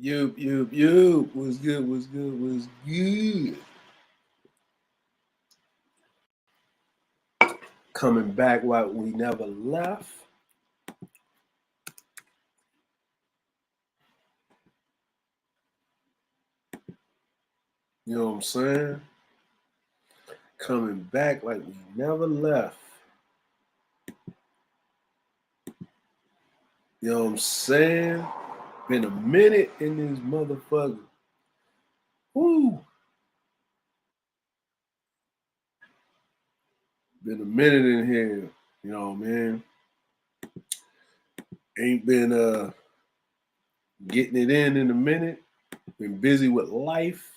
You. What's good? What's good? What's good? Coming back like we never left. You know what I'm saying? Coming back like we never left. You know what I'm saying? Been a minute in this motherfucker. Woo! Been a minute in here. You know, man. Ain't been getting it in a minute. Been busy with life.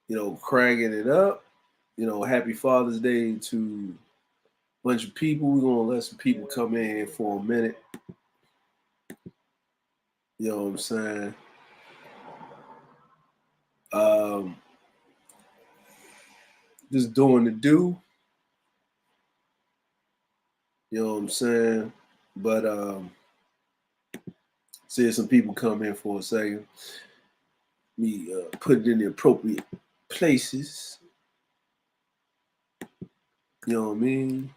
You know, cranking it up. You know, happy Father's Day to a bunch of people. We're gonna let some people come in for a minute. You know what I'm saying? Um, just doing the do. You know what I'm saying? But see some people come in for a second. Me put it in the appropriate places. You know what I mean?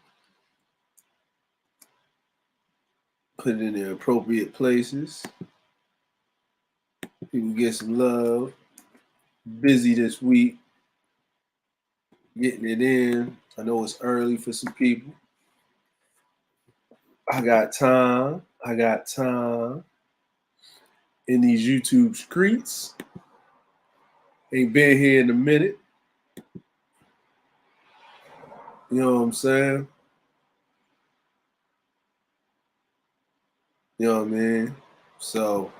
Put it in the appropriate places. People get some love. Busy this week. Getting it in. I know it's early for some people. I got time. In these YouTube streets. Ain't been here in a minute. You know what I'm saying? You know what I mean? So,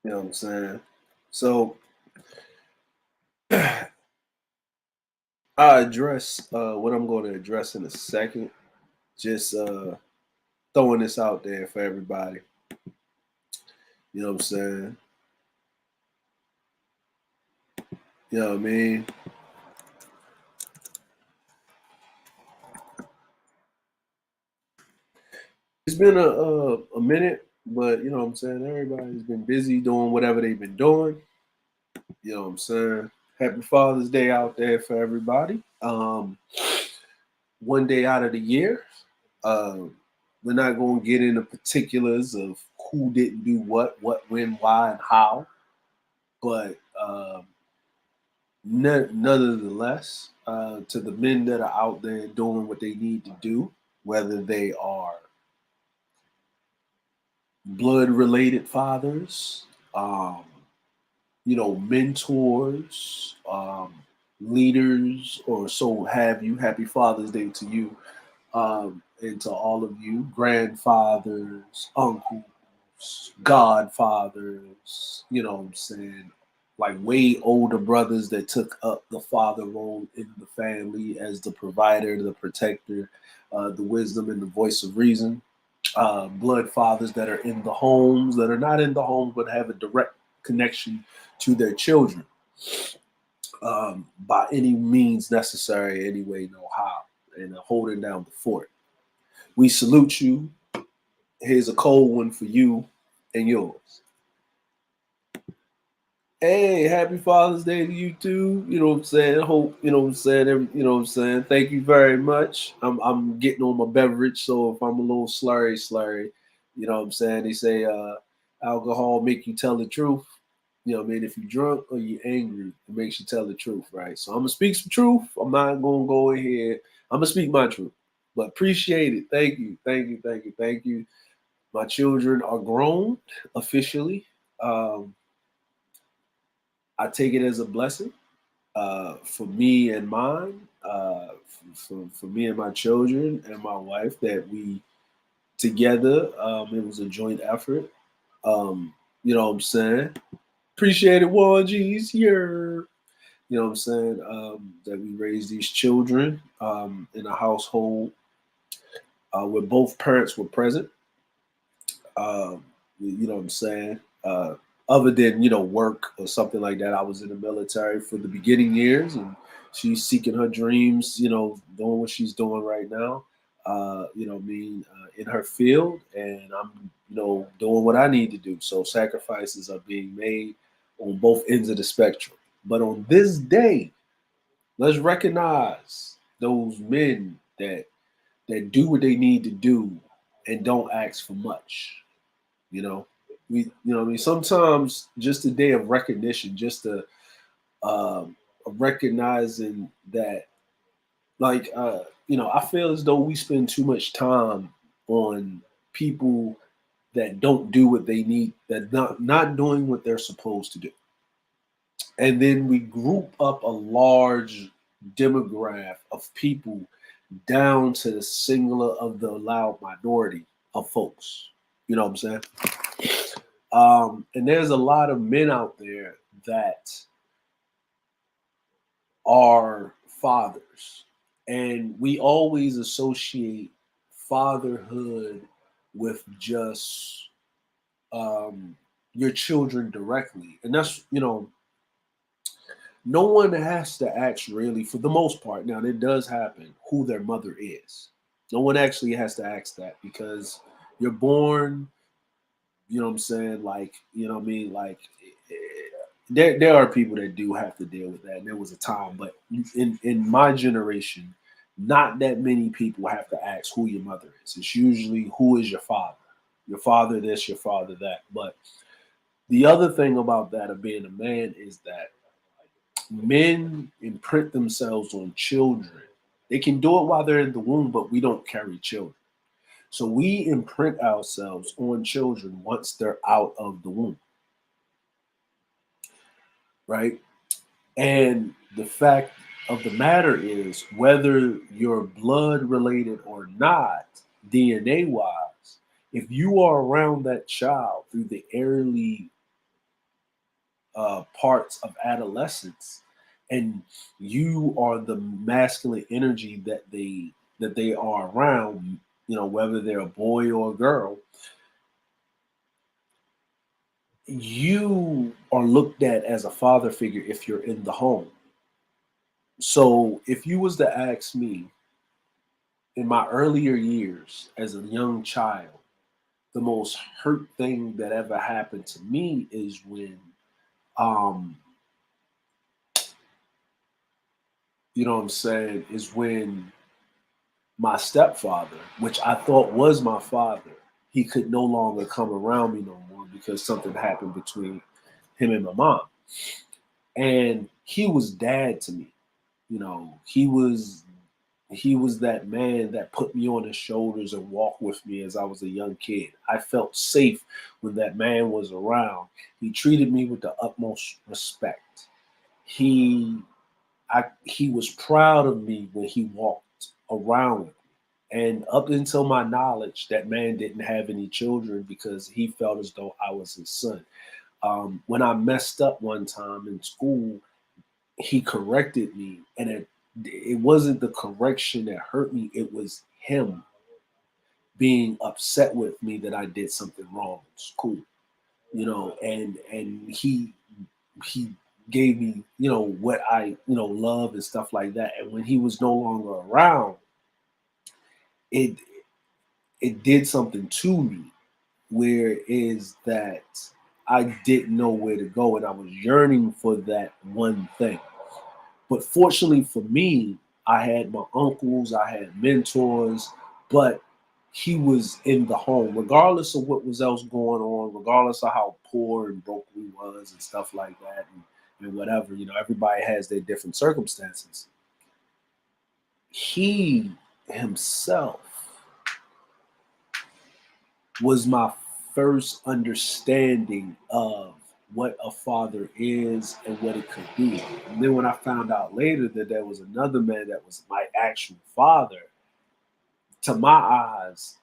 you know what I'm saying? So, I address what I'm going to address in a second. Just throwing this out there for everybody. You know what I'm saying? You know what I mean? It's been a minute, but you know what I'm saying? Everybody's been busy doing whatever they've been doing. You know what I'm saying? Happy Father's Day out there for everybody. One day out of the year. We're not going to get into particulars of who didn't do what, when, why, and how. But nonetheless, to the men that are out there doing what they need to do, whether they are blood related fathers, mentors, leaders, or so have you. Happy Father's Day to you, and to all of you, grandfathers, uncles, godfathers, you know what I'm saying? Like way older brothers that took up the father role in the family as the provider, the protector, the wisdom and the voice of reason. Blood fathers that are in the homes, that are not in the homes, but have a direct connection to their children by any means necessary, any way, no how, and holding down the fort. We salute you. Here's a cold one for you and yours. Hey, happy Father's Day to you too. You know what I'm saying? Hope, you know what I'm saying? You know what I'm saying? Thank you very much. I'm getting on my beverage, so if I'm a little slurry, you know what I'm saying? They say alcohol make you tell the truth. You know what I mean? If you're drunk or you're angry, it makes you tell the truth, right? So I'm gonna speak some truth. I'm not gonna go in here. I'm gonna speak my truth. But appreciate it. Thank you. My children are grown officially. Um, I take it as a blessing for me and mine, for me and my children and my wife that we together. It was a joint effort. You know what I'm saying? Appreciate it, Warren G's here. You know what I'm saying? That we raised these children in a household where both parents were present. You know what I'm saying? other than work or something like that. I was in the military for the beginning years, and she's seeking her dreams, doing what she's doing right now. In her field, and I'm doing what I need to do. So sacrifices are being made on both ends of the spectrum. But on this day, let's recognize those men that do what they need to do and don't ask for much. You know, sometimes just a day of recognition, just a recognizing that, like, I feel as though we spend too much time on people that don't do what they need, that not doing what they're supposed to do, and then we group up a large demographic of people down to the singular of the loud minority of folks. You know what I'm saying? And there's a lot of men out there that are fathers, and we always associate fatherhood with just your children directly, and that's no one has to ask, really, for the most part. Now, it does happen, who their mother is. No one actually has to ask that, because you're born, you know what I'm saying? Like, you know what I mean? Like, there are people that do have to deal with that. And there was a time, but in my generation, not that many people have to ask who your mother is. It's usually, who is your father? Your father this, your father that. But the other thing about that of being a man is that men imprint themselves on children. They can do it while they're in the womb, but we don't carry children. So we imprint ourselves on children once they're out of the womb, right? And the fact of the matter is, whether you're blood related or not, DNA wise, if you are around that child through the early parts of adolescence, and you are the masculine energy that they are around, whether they're a boy or a girl, you are looked at as a father figure if you're in the home. So if you was to ask me, in my earlier years as a young child, the most hurt thing that ever happened to me is when um you know what I'm saying, is when my stepfather, which I thought was my father, he could no longer come around me no more because something happened between him and my mom. And he was dad to me. He was that man that put me on his shoulders and walked with me as I was a young kid. I felt safe when that man was around. He treated me with the utmost respect. He he was proud of me when he walked around with me. And up until my knowledge, that man didn't have any children because he felt as though I was his son. When I messed up one time in school, he corrected me, and it wasn't the correction that hurt me. It was him being upset with me that I did something wrong in school, and he gave me, what I, love and stuff like that. And when he was no longer around, it it did something to me, where is that I didn't know where to go, and I was yearning for that one thing. But fortunately for me, I had my uncles, I had mentors, but he was in the home, regardless of what was else going on, regardless of how poor and broke we was and stuff like that, and whatever. Everybody has their different circumstances. He himself was my first understanding of what a father is and what it could be. And then when I found out later that there was another man that was my actual father, to my eyes,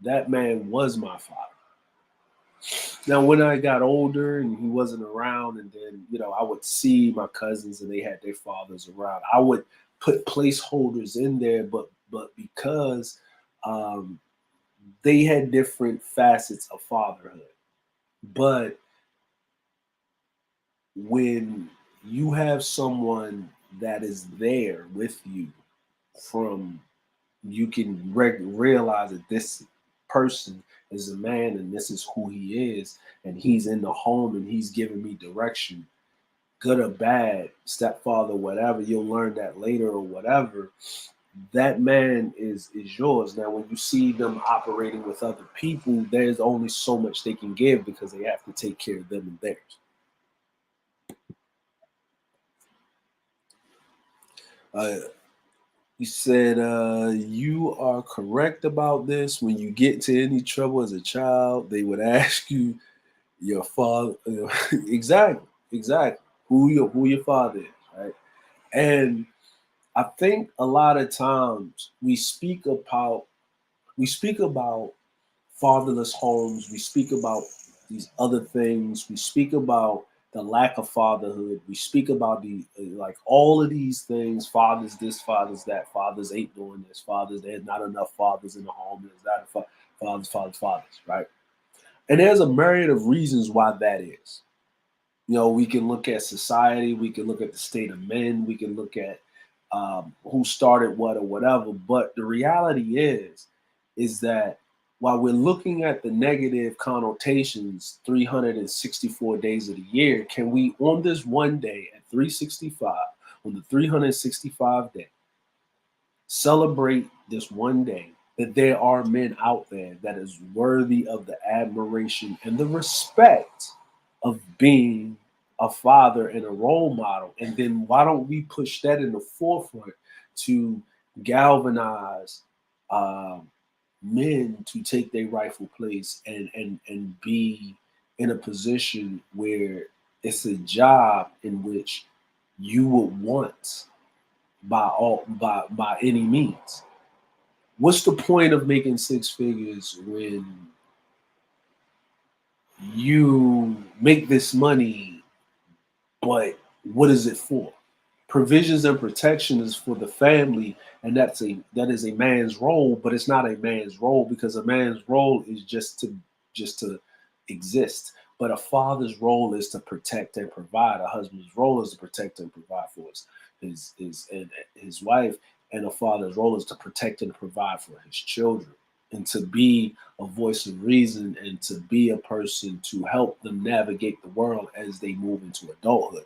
that man was my father. Now, when I got older and he wasn't around, and then, I would see my cousins and they had their fathers around, I would put placeholders in there, but because um, they had different facets of fatherhood. But when you have someone that is there with you from you can realize that this person is a man and this is who he is and he's in the home and he's giving me direction, good or bad, stepfather, whatever, you'll learn that later or whatever. That man is yours. Now when you see them operating with other people, there's only so much they can give because they have to take care of them and theirs. You said you are correct about this. When you get to any trouble as a child, they would ask you your father. Exactly, exactly. Who your father is, right? And I think a lot of times we speak about fatherless homes. We speak about these other things. We speak about the lack of fatherhood. We speak about the like all of these things. Fathers this, fathers that. Fathers ain't doing this. Fathers there's not enough fathers in the home. There's not enough fathers. Right? And there's a myriad of reasons why that is. We can look at society. We can look at the state of men. We can look at who started what or whatever. But the reality is that while we're looking at the negative connotations 364 days of the year, can we on this one day at 365, on the 365 day, celebrate this one day that there are men out there that is worthy of the admiration and the respect of being a father and a role model? And then why don't we push that in the forefront to galvanize um, men to take their rightful place and be in a position where it's a job in which you would want by any means. What's the point of making six figures when you make this money, but what is it for? Provisions and protection is for the family, and that is a man's role, but it's not a man's role because a man's role is just to exist. But a father's role is to protect and provide. A husband's role is to protect and provide for his wife, and a father's role is to protect and provide for his children, and to be a voice of reason and to be a person to help them navigate the world as they move into adulthood.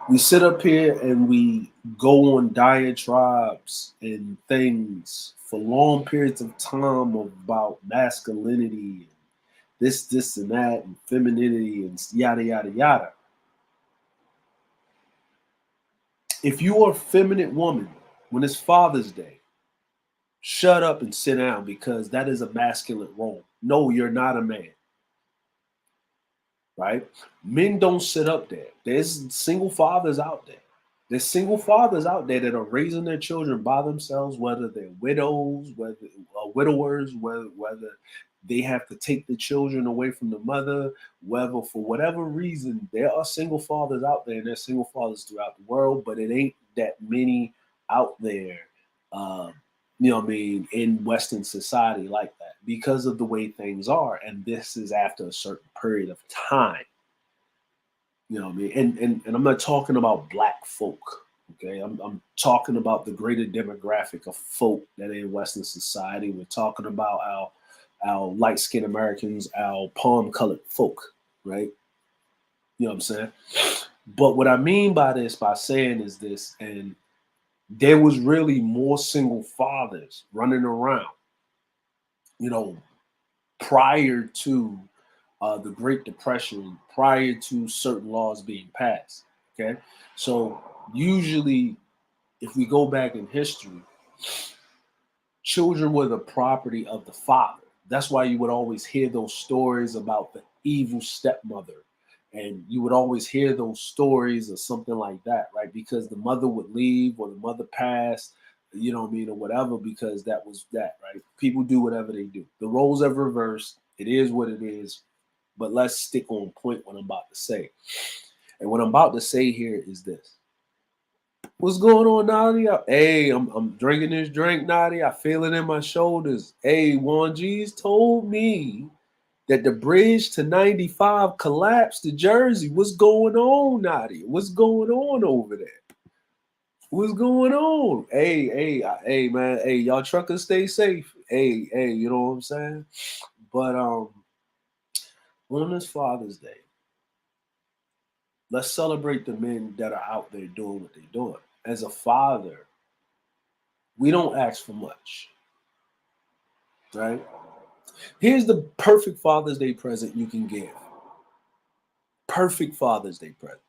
We sit up here and we go on diatribes and things for long periods of time about masculinity and this and that and femininity and yada yada yada. If you are a feminine woman when it's Father's Day, shut up and sit down because that is a masculine role. No, you're not a man, right? Men don't sit up there. There's single fathers out there. There's single fathers out there that are raising their children by themselves, whether they're widows, whether widowers, whether they have to take the children away from the mother, whether for whatever reason, there are single fathers out there, and there's single fathers throughout the world, but it ain't that many out there, uh, what I mean, in Western society like that because of the way things are. And this is after a certain period of time. What I mean? And I'm not talking about black folk. Okay. I'm talking about the greater demographic of folk that are in Western society. We're talking about our light skinned Americans, our palm colored folk, right? You know what I'm saying? But what I mean by this, by saying is this, and there was really more single fathers running around, you know, prior to the Great Depression, prior to certain laws being passed. Okay, so usually, if we go back in history, children were the property of the father. That's why you would always hear those stories about the evil stepmother. And you would always hear those stories or something like that, right? Because the mother would leave or the mother passed, what I mean, or whatever, because that was that, right? People do whatever they do. The roles have reversed. It is what it is. But let's stick on point what I'm about to say. And what I'm about to say here is this. What's going on, Nadia? Hey, I'm drinking this drink, Nadia. I feel it in my shoulders. Hey, Juan G's told me that the bridge to 95 collapsed to Jersey. What's going on, Nadia? What's going on over there? What's going on? Hey, man. Hey, y'all truckers stay safe. Hey, you know what I'm saying? But on this Father's Day, let's celebrate the men that are out there doing what they're doing. As a father, we don't ask for much, right? Here's the perfect Father's Day present you can give. Perfect Father's Day present,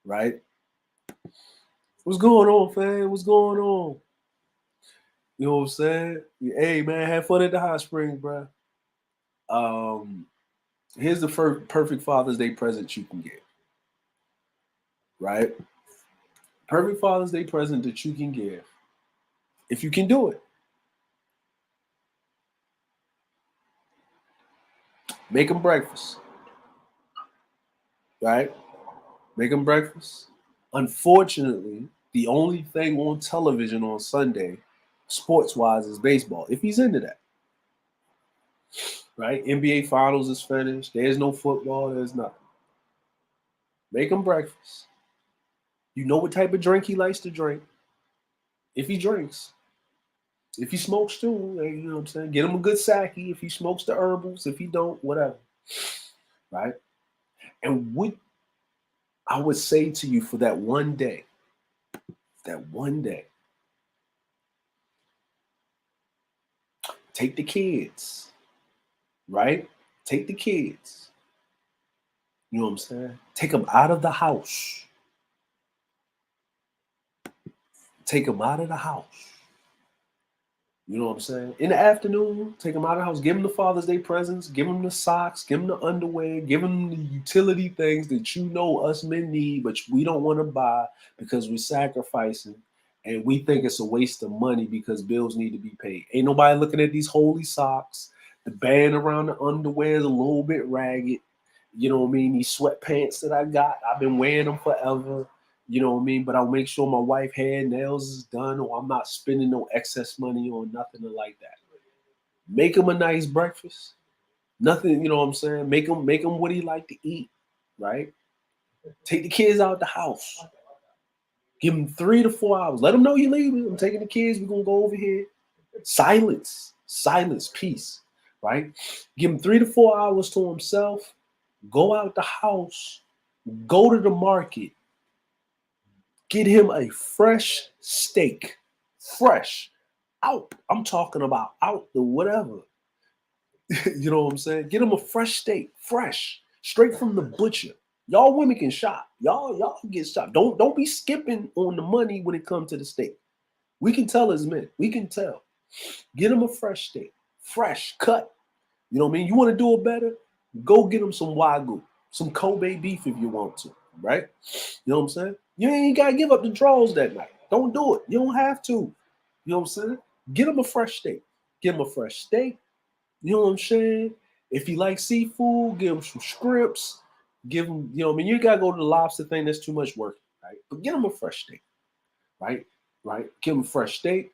right? What's going on, fam? What's going on? You know what I'm saying? Hey, man, have fun at the hot springs, bro. Um, Here's the first perfect Father's Day present you can get, right? Perfect Father's Day present that you can give, if you can do it. Make them breakfast, right? Make them breakfast. Unfortunately, the only thing on television on Sunday, sports wise, is baseball. If he's into that, right? NBA Finals is finished. There's no football. There's nothing. Make him breakfast. You know what type of drink he likes to drink. If he drinks, if he smokes too, you know what I'm saying? Get him a good sake if he smokes the herbals. If he don't, whatever. Right? And what I would say to you for that one day, take the kids, right? Take the kids. You know what I'm saying? Take them out of the house. Take them out of the house. You know what I'm saying? In the afternoon, take them out of the house. Give them the Father's Day presents. Give them the socks. Give them the underwear. Give them the utility things that you know us men need, but we don't want to buy because we're sacrificing and we think it's a waste of money because bills need to be paid. Ain't nobody looking at these holy socks. The band around the underwear is a little bit ragged. You know what I mean? These sweatpants that I got, I've been wearing them forever. You know what I mean? But I'll make sure my wife hair, nails is done, or I'm not spending no excess money on nothing like that. Make him a nice breakfast. Nothing, you know what I'm saying? Make him what he like to eat, right? Take the kids out the house. Give them 3 to 4 hours. Let them know you're leaving. I'm taking the kids. We're gonna go over here. Silence, peace, right? Give him 3 to 4 hours to himself. Go out the house. Go to the market. Get him a fresh steak. Fresh. Out. I'm talking about out the whatever. You know what I'm saying? Get him a fresh steak. Fresh. Straight from the butcher. Y'all women can shop. Y'all can get shop. Don't be skipping on the money when it comes to the steak. We can tell as men. We can tell. Get him a fresh steak. Fresh. Cut. You know what I mean? You want to do it better? Go get him some Wagyu. Some Kobe beef if you want to. Right? You know what I'm saying? You ain't got to give up the draws that night. Don't do it. You don't have to. You know what I'm saying? Get him a fresh steak. Give him a fresh steak. You know what I'm saying? If he likes seafood, give him some scripts. Give him, you know what I mean? You got to go to the lobster thing. That's too much work, right? But get him a fresh steak, right? Right? Give him a fresh steak.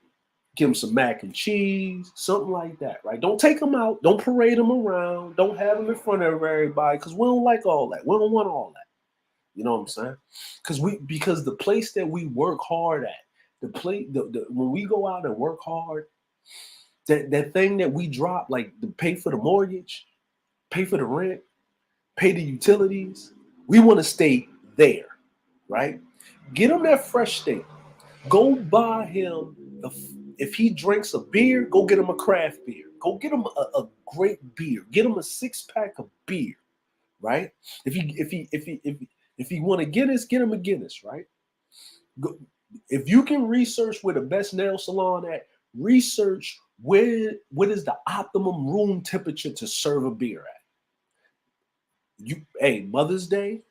Give him some mac and cheese, something like that, right? Don't take him out. Don't parade him around. Don't have him in front of everybody because we don't like all that. We don't want all that. You know what I'm saying? Because the place that we work hard at, when we go out and work hard, that thing that we drop, like to pay for the mortgage, pay for the rent, pay the utilities, we want to stay there, right? Get him that fresh steak. Go buy him if he drinks a beer, go get him a craft beer. Go get him a great beer. Get him a 6-pack of beer, right? If he want a Guinness, get him a Guinness, right? Go, if you can research where the best nail salon at, research what is the optimum room temperature to serve a beer at. Mother's Day,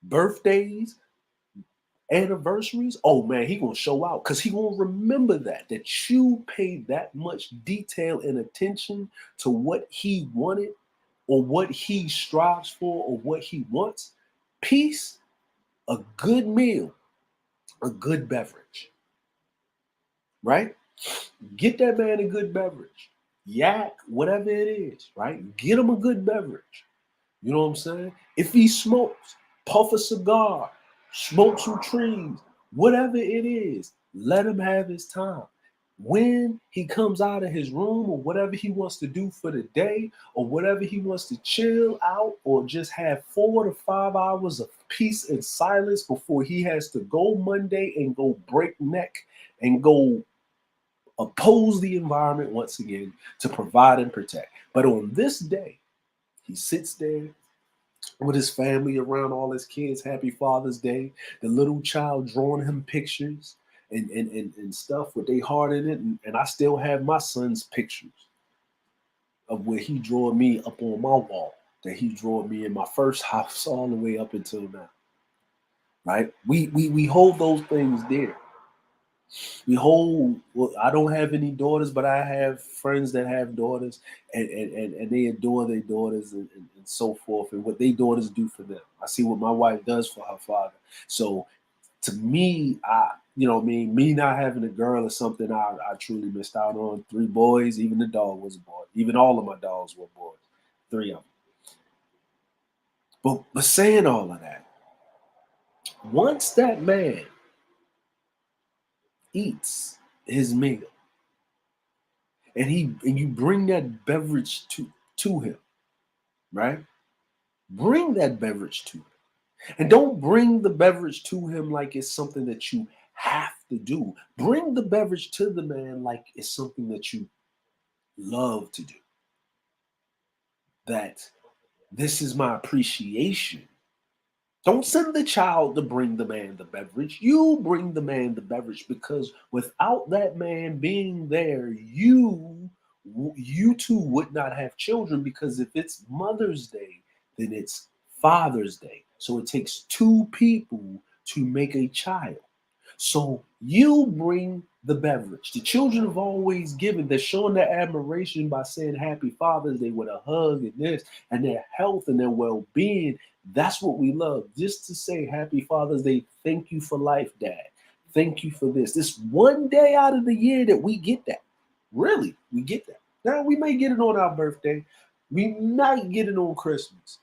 birthdays, anniversaries, oh man, he gonna show out because he gonna remember that you paid that much detail and attention to what he wanted or what he strives for or what he wants. Peace, a good meal, a good beverage, right? Get that man a good beverage. yak, whatever it is, right? Get him a good beverage. You know what I'm saying? If he smokes, puff a cigar, smoke some trees, whatever it is, let him have his time. When he comes out of his room or whatever he wants to do for the day or whatever he wants to chill out or just have 4 to 5 hours of peace and silence before he has to go Monday and go break neck and go oppose the environment once again to provide and protect. But on this day, he sits there with his family around, all his kids. Happy Father's Day. The little child drawing him pictures and stuff with their heart in it. And I still have my son's pictures of where he drew me up on my wall, that he drew me in my first house all the way up until now. Right? We hold those things dear. Well, I don't have any daughters, but I have friends that have daughters, and they adore their daughters and so forth, and what their daughters do for them. I see what my wife does for her father. So to me, you know what I mean, me not having a girl is something I truly missed out on. 3 boys, even the dog was a boy. Even all of my dogs were boys. 3 of them. But saying all of that, once that man eats his meal, and you bring that beverage to him, right? Bring that beverage to him. And don't bring the beverage to him like it's something that you have to do. Bring the beverage to the man like it's something that you love to do. That this is my appreciation. Don't send the child to bring the man the beverage. You bring the man the beverage, because without that man being there, you two would not have children, because if it's Mother's Day, then it's Father's Day. So it takes 2 people to make a child. So you bring the beverage. The children have always given. They're showing their admiration by saying Happy Father's Day with a hug and this, and their health and their well-being. That's what we love. Just to say Happy Father's Day, thank you for life, Dad. Thank you for this. This one day out of the year that we get that. Really, we get that. Now, we may get it on our birthday. We might get it on Christmas.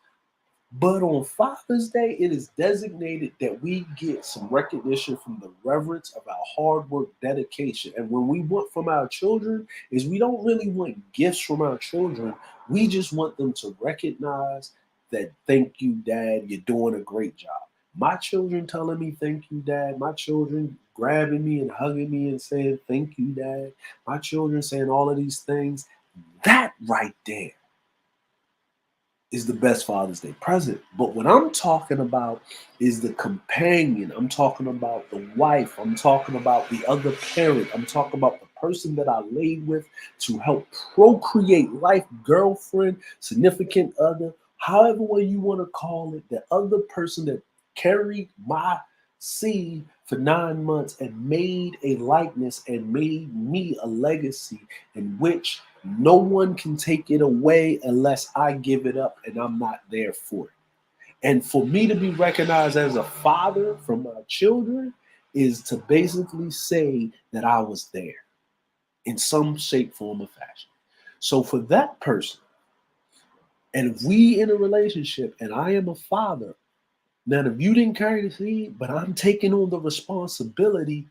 But on Father's Day, it is designated that we get some recognition from the reverence of our hard work, dedication. And when we want from our children is we don't really want gifts from our children. We just want them to recognize that, thank you, Dad, you're doing a great job. My children telling me thank you, Dad. My children grabbing me and hugging me and saying thank you, Dad. My children saying all of these things. That right there is the best Father's Day present. But what I'm talking about is the companion. I'm talking about the wife. I'm talking about the other parent. I'm talking about the person that I laid with to help procreate life, girlfriend, significant other, however way you want to call it, the other person that carried my seed for 9 months and made a likeness and made me a legacy in which no one can take it away unless I give it up and I'm not there for it. And for me to be recognized as a father for my children is to basically say that I was there in some shape, form, or fashion. So for that person, and if we in a relationship and I am a father, now if you didn't carry the seed, but I'm taking on the responsibility,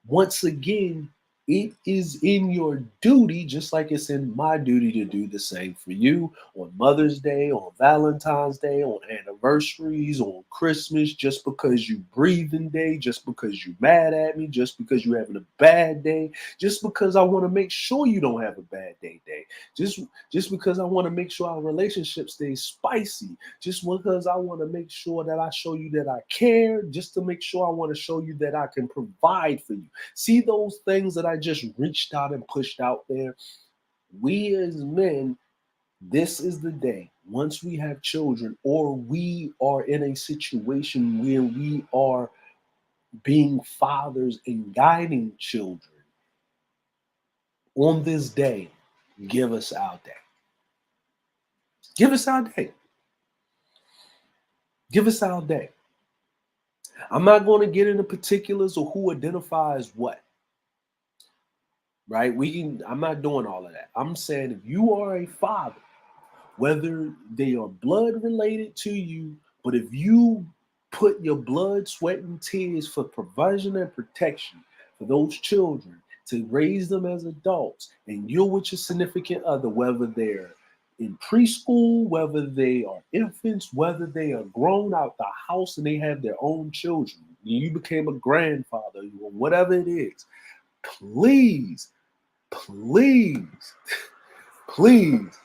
once again, it is in your duty, just like it's in my duty, to do the same for you on Mother's Day, on Valentine's Day, on anniversaries, on Christmas, just because you breathing day, just because you mad at me, just because you having a bad day, just because I want to make sure you don't have a bad day, just because I want to make sure our relationship stays spicy, just because I want to make sure that I show you that I care, just to make sure I want to show you that I can provide for you. See those things that I just reached out and pushed out there? We as men, this is the day, once we have children or we are in a situation where we are being fathers and guiding children, on this day, give us our day. Give us our day. Give us our day. I'm not going to get into particulars of who identifies what. right? I'm not doing all of that. I'm saying if you are a father, whether they are blood related to you, but if you put your blood, sweat, and tears for provision and protection for those children to raise them as adults, and you're with your significant other, whether they're in preschool, whether they are infants, whether they are grown out the house and they have their own children, you became a grandfather, or whatever it is, please, please, please,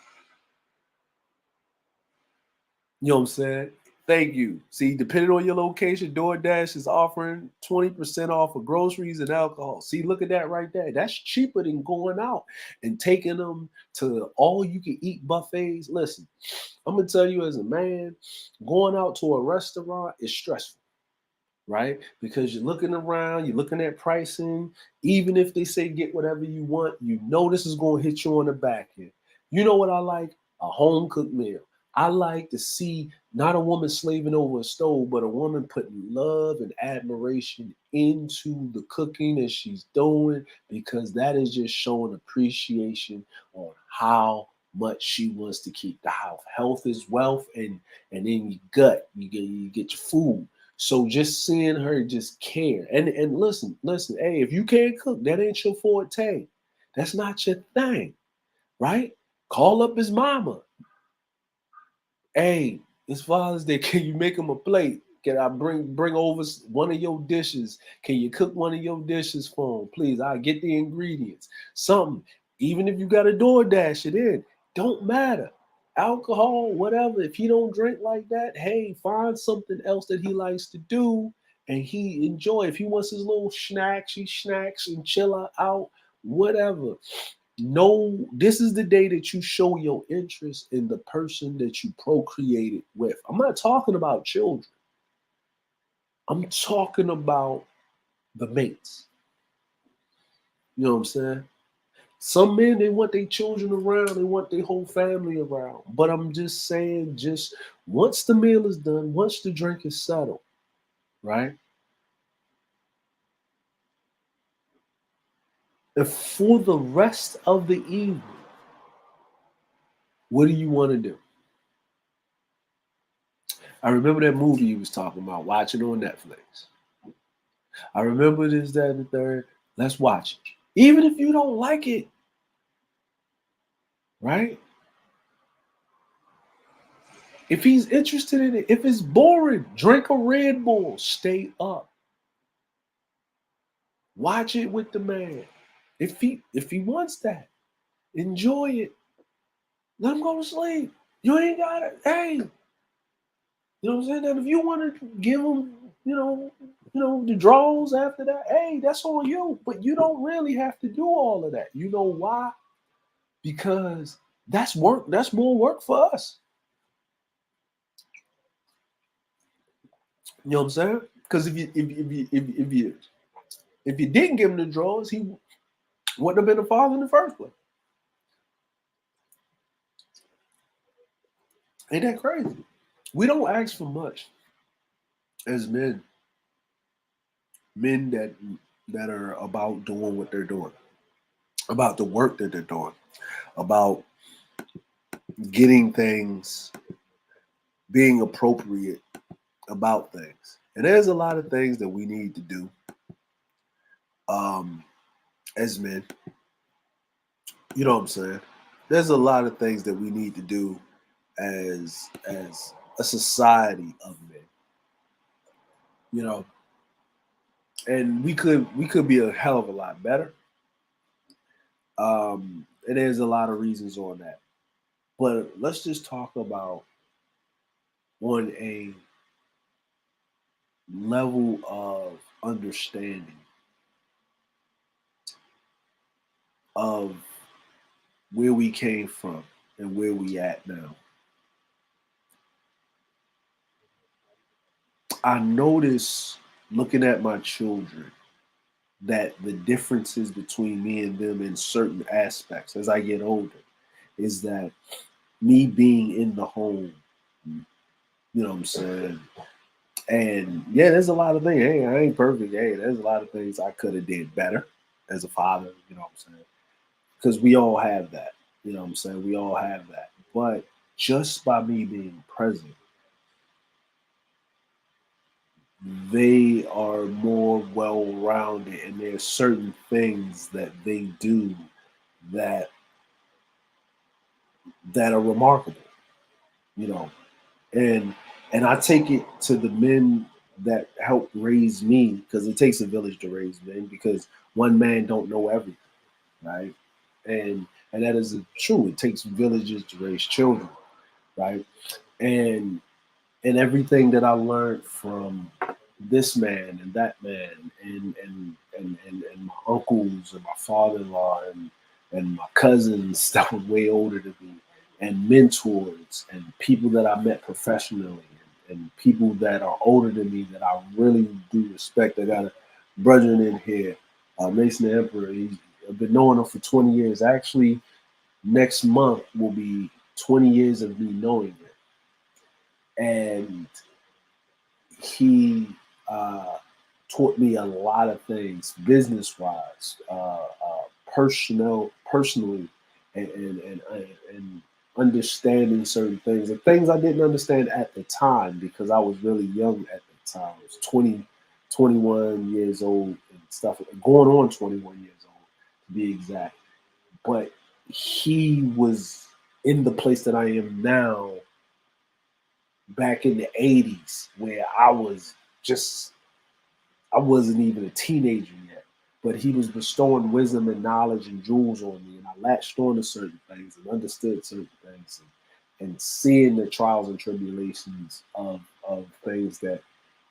you know what I'm saying? Thank you. See, depending on your location, DoorDash is offering 20% off of groceries and alcohol. See, look at that right there. That's cheaper than going out and taking them to all you can eat buffets. Listen, I'm going to tell you as a man, going out to a restaurant is stressful, right? Because you're looking around, you're looking at pricing. Even if they say get whatever you want, you know this is going to hit you on the back end. You know what I like? A home cooked meal. I like to see not a woman slaving over a stove, but a woman putting love and admiration into the cooking that she's doing, because that is just showing appreciation on how much she wants to keep the house. Health is wealth, and in your gut, you get your food. So just seeing her just care. And listen, hey, if you can't cook, that ain't your forte. That's not your thing, right? Call up his mama. Hey, it's Father's Day. Can you make him a plate? Can I bring over one of your dishes? Can you cook one of your dishes for him? Please, I'll get the ingredients. Something. Even if you got a DoorDash it in, don't matter. Alcohol, whatever. If he don't drink like that, hey, find something else that he likes to do and he enjoy. If he wants his little snacks, he snacks and chill out, whatever. No, this is the day that you show your interest in the person that you procreated with. I'm not talking about children. I'm talking about the mates. You know what I'm saying? Some men, they want their children around, they want their whole family around. But I'm just saying, just once the meal is done, once the drink is settled, right? And for the rest of the evening, what do you want to do? I remember that movie you was talking about, watching on Netflix. I remember this, that, and the third. Let's watch it. Even if you don't like it, right? If he's interested in it, if it's boring, drink a Red Bull, stay up. Watch it with the man. If he wants that, enjoy it. Let him go to sleep. You ain't got it. Hey, you know what I'm saying? And if you want to give him, the draws after that, hey, that's on you. But you don't really have to do all of that. You know why? Because that's work. That's more work for us. You know what I'm saying? Because if you didn't give him the draws, he wouldn't have been a father in the first place. Ain't that crazy? We don't ask for much as men. Men that are about doing what they're doing, about the work that they're doing, about getting things, being appropriate about things. And there's a lot of things that we need to do as men. You know what I'm saying? There's a lot of things that we need to do as a society of men. You know, and we could be a hell of a lot better. And there's a lot of reasons on that. But let's just talk about on a level of understanding of where we came from and where we at now. I notice looking at my children that the differences between me and them in certain aspects as I get older is that me being in the home, you know what I'm saying? And yeah, there's a lot of things. Hey, I ain't perfect. Hey, there's a lot of things I could have did better as a father, you know what I'm saying? because we all have that. You know what I'm saying? We all have that. But just by me being present, they are more well-rounded, and there's certain things that they do that are remarkable. You know, and I take it to the men that helped raise me, because it takes a village to raise men, because one man don't know everything, right? And that is true. It takes villages to raise children, right? And everything that I learned from this man and that man and my uncles and my father-in-law and my cousins that were way older than me, and mentors and people that I met professionally, and people that are older than me that I really do respect. I got a brother in here, Mason the Emperor. I've been knowing him for 20 years. Actually, next month will be 20 years of me knowing him. And he taught me a lot of things, business wise, personally, and understanding certain things, and things I didn't understand at the time because I was really young at the time. I was 20, 21 years old and stuff, going on 21 years old to be exact. But he was in the place that I am now back in the 80s, where I wasn't even a teenager yet, but he was bestowing wisdom and knowledge and jewels on me, and I latched on to certain things and understood certain things, and seeing the trials and tribulations of things that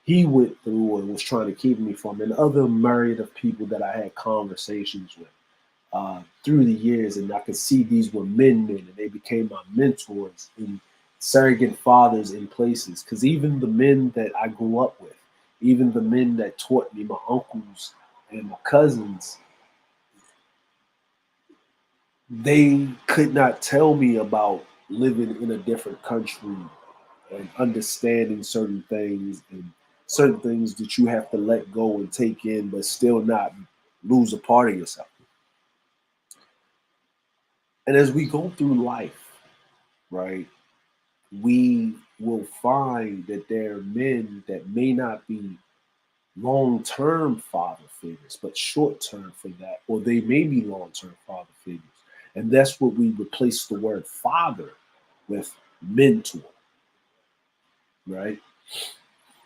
he went through and was trying to keep me from, and other myriad of people that I had conversations with through the years, and I could see these were men, and they became my mentors and surrogate fathers in places. Because even the men that I grew up with, even the men that taught me, my uncles and my cousins, they could not tell me about living in a different country and understanding certain things that you have to let go and take in, but still not lose a part of yourself. And as we go through life, right, we will find that there are men that may not be long-term father figures, but short-term for that, or they may be long-term father figures. And that's what we replace the word father with mentor, right?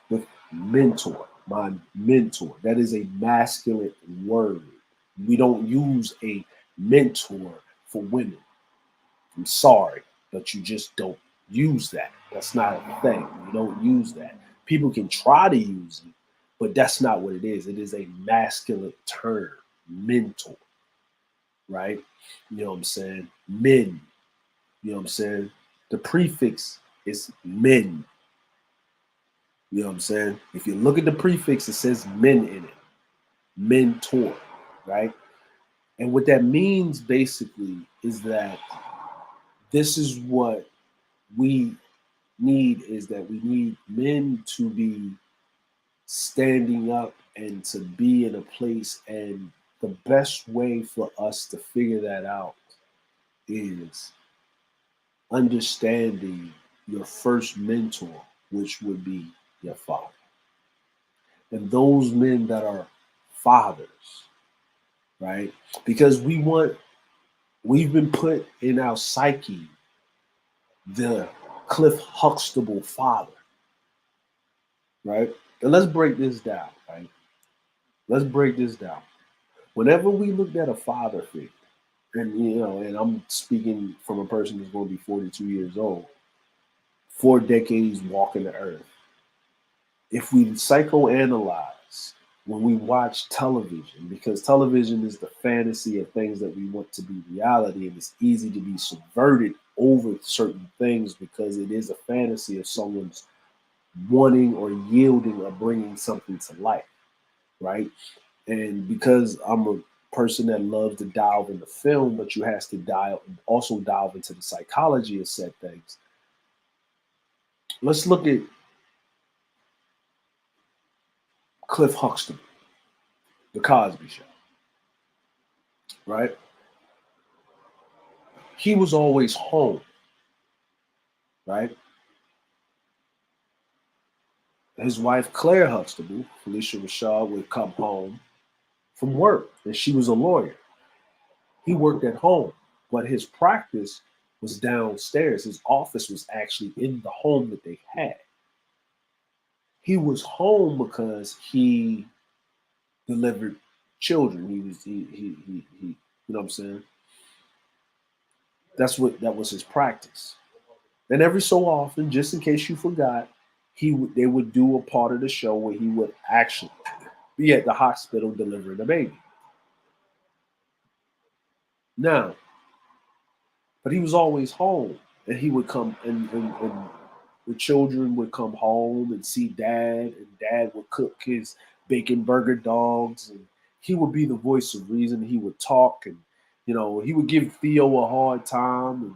With mentor, my mentor. That is a masculine word. We don't use a mentor for women. I'm sorry, but you just don't use that. That's not a thing. You don't use that. People can try to use it, but that's not what it is. It is a masculine term, mentor, right? You know what I'm saying? Men, you know what I'm saying? The prefix is men. You know what I'm saying? If you look at the prefix, it says men in it. Mentor, right? And what that means basically is that this is what we need, is that we need men to be standing up and to be in a place. And the best way for us to figure that out is understanding your first mentor, which would be your father. And those men that are fathers, right? Because we've been put in our psyche the Cliff Huxtable father, right? And let's break this down, right? Let's break this down. Whenever we looked at a father figure, and and I'm speaking from a person who's going to be 42 years old, 4 decades walking the earth. If we psychoanalyze when we watch television, because television is the fantasy of things that we want to be reality, and it's easy to be subverted over certain things because it is a fantasy of someone's wanting or yielding or bringing something to life, right? And because I'm a person that loves to dive into film, but you have to also dive into the psychology of said things. Let's look at Cliff Huxtable, The Cosby Show, right? he was always home, right? His wife, Claire Huxtable, Felicia Rashad, would come home from work, and she was a lawyer. He worked at home, but his practice was downstairs. His office was actually in the home that they had. He was home because he delivered children. He you know what I'm saying? That was his practice. And every so often, just in case you forgot, they would do a part of the show where he would actually be at the hospital delivering a baby. Now, but he was always home, and he would come and the children would come home and see dad, and dad would cook his bacon burger dogs, and he would be the voice of reason. He would talk, and he would give Theo a hard time, and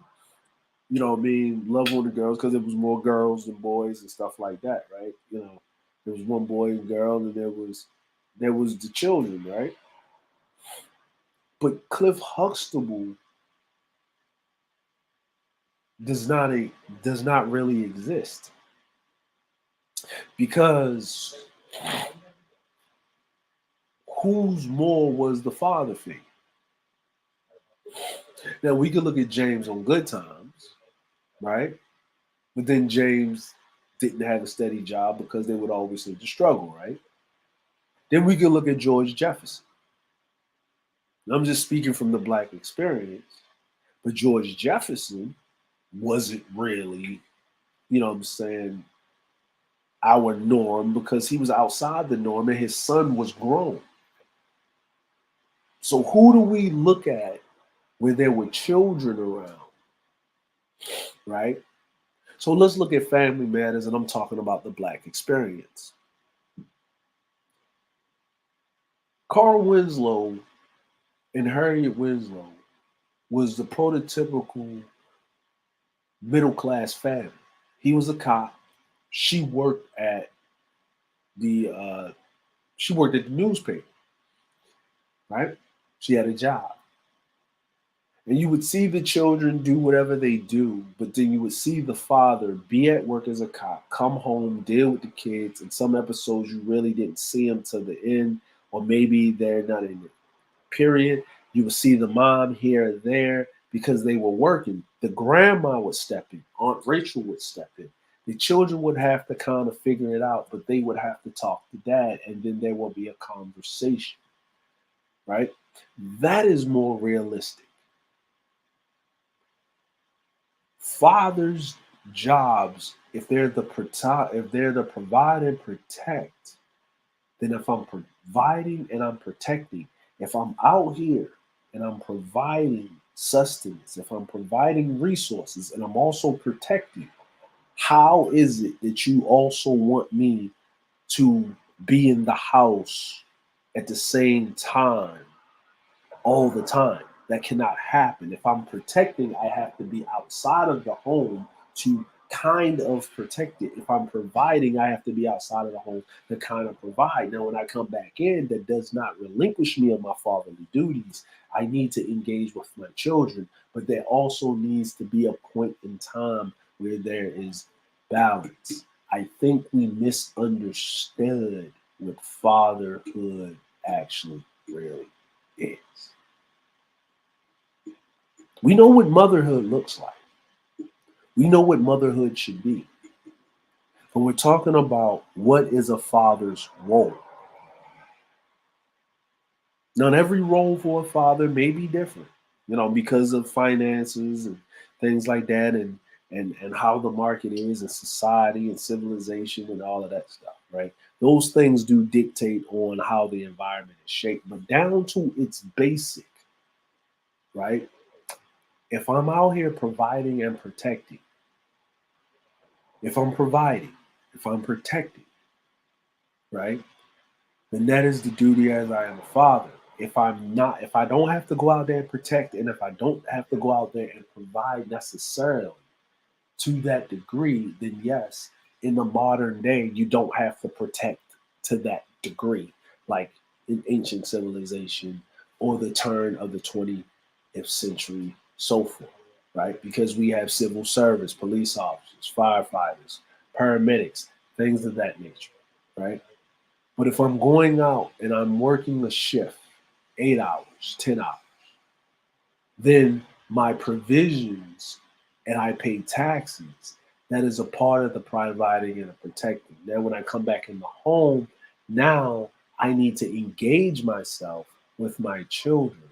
what I mean, love on the girls because there was more girls than boys and stuff like that, right? There was one boy and girl, and there was the children, right? But Cliff Huxtable does not does not really exist because whose more was the father figure? Now we could look at James on Good Times, right? But then James didn't have a steady job because they would always need to struggle, right? Then we could look at George Jefferson. And I'm just speaking from the black experience, but George Jefferson wasn't really, what I'm saying, our norm because he was outside the norm and his son was grown. So who do we look at where there were children around, right? So let's look at Family Matters, and I'm talking about the black experience. Carl Winslow and Harriet Winslow was the prototypical middle class family. He was a cop. She worked at the newspaper, right? She had a job. And you would see the children do whatever they do, but then you would see the father be at work as a cop, come home, deal with the kids. In some episodes, you really didn't see him till the end, or maybe they're not in it. Period. You would see the mom here and there because they were working. The grandma would step in, Aunt Rachel would step in. The children would have to kind of figure it out, but they would have to talk to dad, and then there will be a conversation, right? That is more realistic. Fathers' jobs, if they're the provide and protect, then if I'm providing and I'm protecting, if I'm out here and I'm providing sustenance, if I'm providing resources and I'm also protecting, how is it that you also want me to be in the house at the same time all the time? That cannot happen. If I'm protecting, I have to be outside of the home to kind of protect it. If I'm providing, I have to be outside of the home to kind of provide. Now, when I come back in, that does not relinquish me of my fatherly duties. I need to engage with my children, but there also needs to be a point in time where there is balance. I think we misunderstood what fatherhood actually really is. We know what motherhood looks like. We know what motherhood should be. But we're talking about what is a father's role. Now, every role for a father may be different, because of finances and things like that, and how the market is, and society and civilization and all of that stuff, right? Those things do dictate on how the environment is shaped, but down to its basic, right? If I'm out here providing and protecting, if I'm providing, if I'm protecting, right, then that is the duty as I am a father. If I don't have to go out there and protect, and if I don't have to go out there and provide necessarily to that degree, then yes, in the modern day, you don't have to protect to that degree, like in ancient civilization or the turn of the 20th century, so forth. right? Because we have civil service, police officers, firefighters, paramedics, things of that nature, right? But if I'm going out and I'm working a shift, 8 hours, 10 hours, then my provisions and I pay taxes, that is a part of the providing and the protecting. Then when I come back in the home, now I need to engage myself with my children.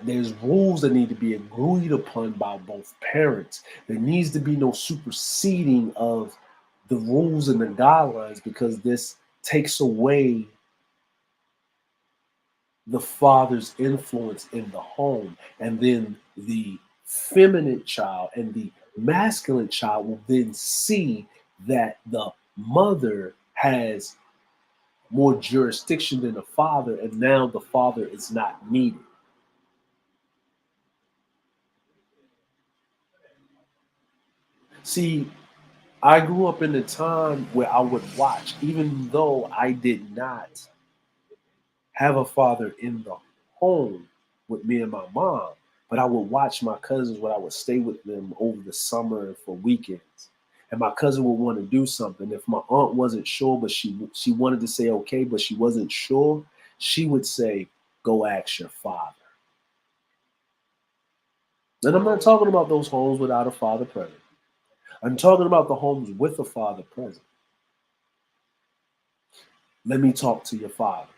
There's rules that need to be agreed upon by both parents. There needs to be no superseding of the rules and the guidelines because this takes away the father's influence in the home. And then the feminine child and the masculine child will then see that the mother has more jurisdiction than the father, and now the father is not needed. See, I grew up in a time where I would watch, even though I did not have a father in the home with me and my mom, but I would watch my cousins when I would stay with them over the summer and for weekends. And my cousin would want to do something. If my aunt wasn't sure, but she wanted to say okay, but she wasn't sure, she would say, "Go ask your father." And I'm not talking about those homes without a father present. I'm talking about the homes with a father present. Let me talk to your father.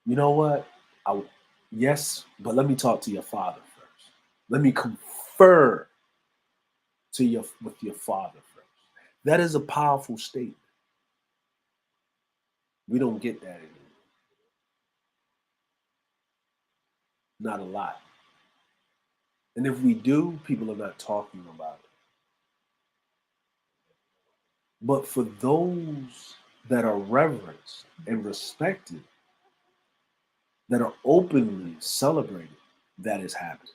You know what? I yes, but let me talk to your father first. Let me confer to your with your father first. That is a powerful statement. We don't get that anymore. Not a lot. And if we do, people are not talking about it. But for those that are reverenced and respected, that are openly celebrated, that is happening.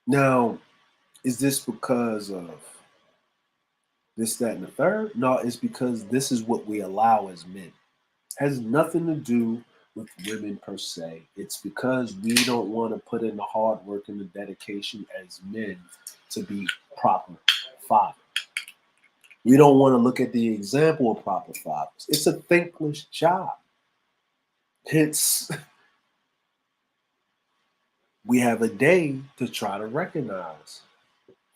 Now, is this because of this, that, and the third? No, it's because this is what we allow as men. Has nothing to do with women per se. It's because we don't want to put in the hard work and the dedication as men to be proper fathers. We don't want to look at the example of proper fathers. It's a thankless job. Hence, we have a day to try to recognize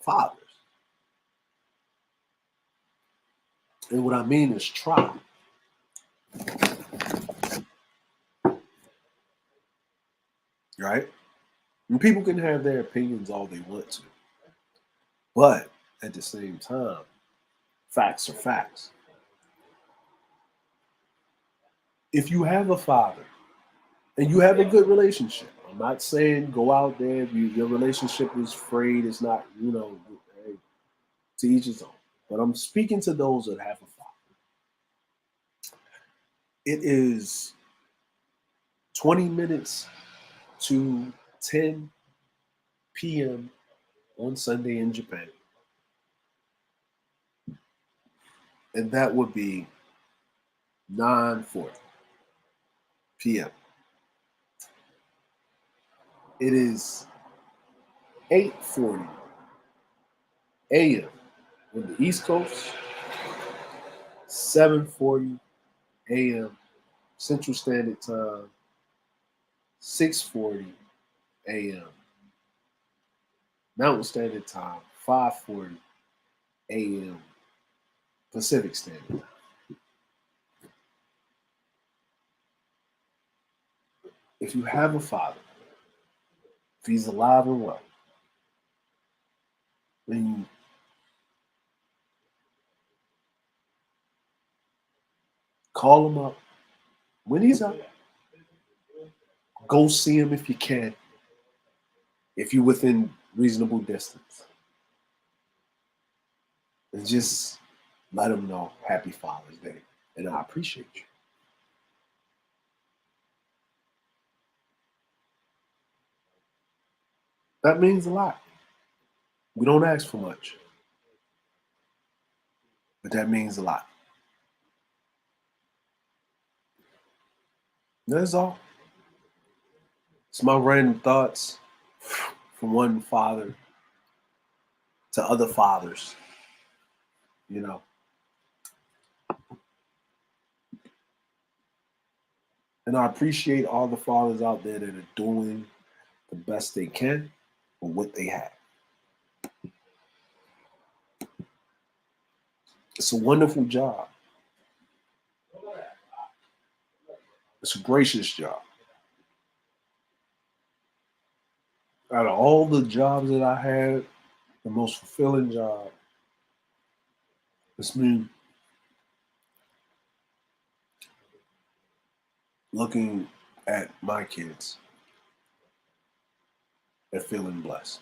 fathers. And what I mean is try, right? And people can have their opinions all they want to. But at the same time, facts are facts. If you have a father and you have a good relationship, I'm not saying go out there if your relationship is frayed, it's not, hey, to each his own. But I'm speaking to those that have a father. It is 20 minutes to 10 p.m. on Sunday in Japan. And that would be 9:40 p.m. It is 8:40 a.m. on the East Coast, 7:40 a.m. Central Standard Time, 6:40 a.m. Mountain Standard Time, 5:40 a.m. Pacific Standard Time. If you have a father, if he's alive and well, then you call him up when he's up. Go see him if you can, if you're within reasonable distance. And just let him know Happy Father's Day. And I appreciate you. That means a lot. We don't ask for much, but that means a lot. That's all. It's my random thoughts from one father to other fathers, you know. And I appreciate all the fathers out there that are doing the best they can with what they have. It's a wonderful job. It's a gracious job. Out of all the jobs that I had, the most fulfilling job is me looking at my kids and feeling blessed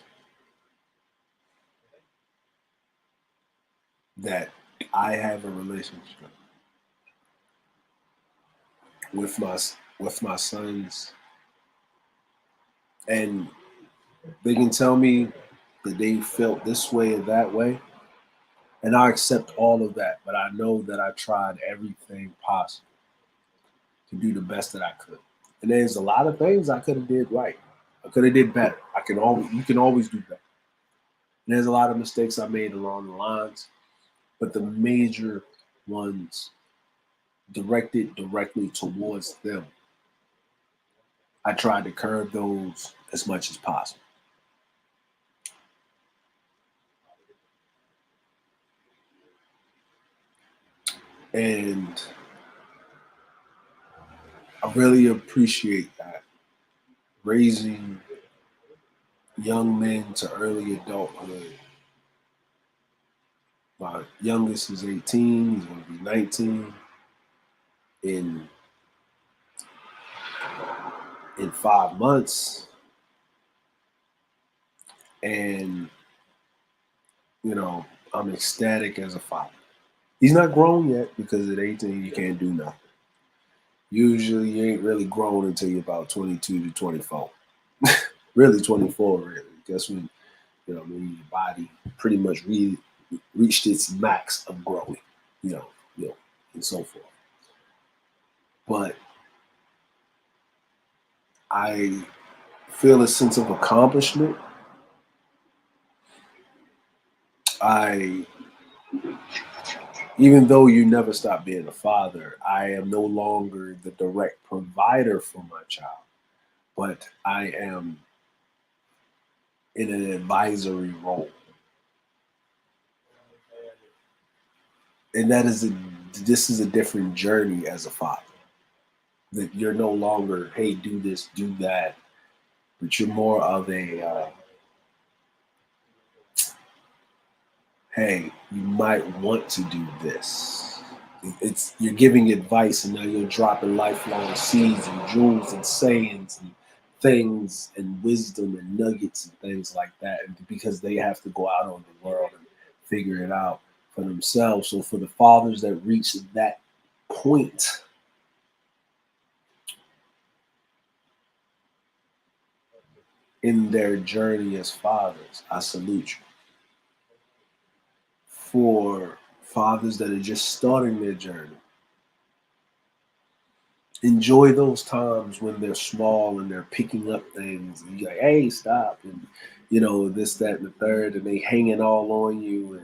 that I have a relationship with my sons, and they can tell me that they felt this way or that way, and I accept all of that. But I know that I tried everything possible to do the best that I could, and there's a lot of things I could have did right. I could have did better. You can always do better. And there's a lot of mistakes I made along the lines, but the major ones directed directly towards them, I tried to curb those as much as possible. And I really appreciate that. Raising young men to early adulthood. My youngest is 18, he's going to be 19 in 5 months. And, you know, I'm ecstatic as a father. He's not grown yet because at 18 you can't do nothing. Usually you ain't really grown until you're about 22 to 24. Really 24, really. That's when, when your body pretty much reached its max of growing, and so forth. But I feel a sense of accomplishment. I, even though you never stop being a father, I am no longer the direct provider for my child, but I am in an advisory role. And this is a different journey as a father. That you're no longer, hey, do this, do that, but you're more of a, hey, you might want to do this. It's you're giving advice, and now you're dropping lifelong seeds and jewels and sayings and things and wisdom and nuggets and things like that, and because they have to go out on the world and figure it out for themselves. So for the fathers that reach that point, in their journey as fathers, I salute you. For fathers that are just starting their journey, enjoy those times when they're small and they're picking up things and you're like, hey, stop, and this, that, and the third, and they hanging all on you,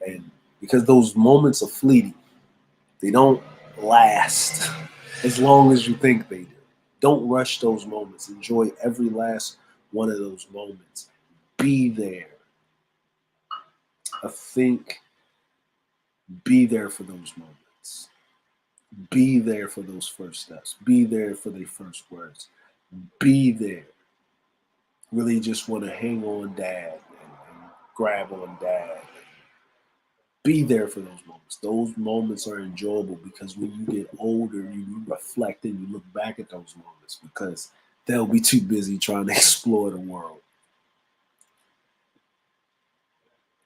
and because those moments are fleeting, they don't last as long as you think they do. Don't rush those moments. Enjoy every last one of those moments. Be there. I think be there for those moments. Be there for those first steps. Be there for their first words. Be there. Really just want to hang on dad and grab on dad. Be there for those moments. Those moments are enjoyable because when you get older, you reflect and you look back at those moments because they'll be too busy trying to explore the world.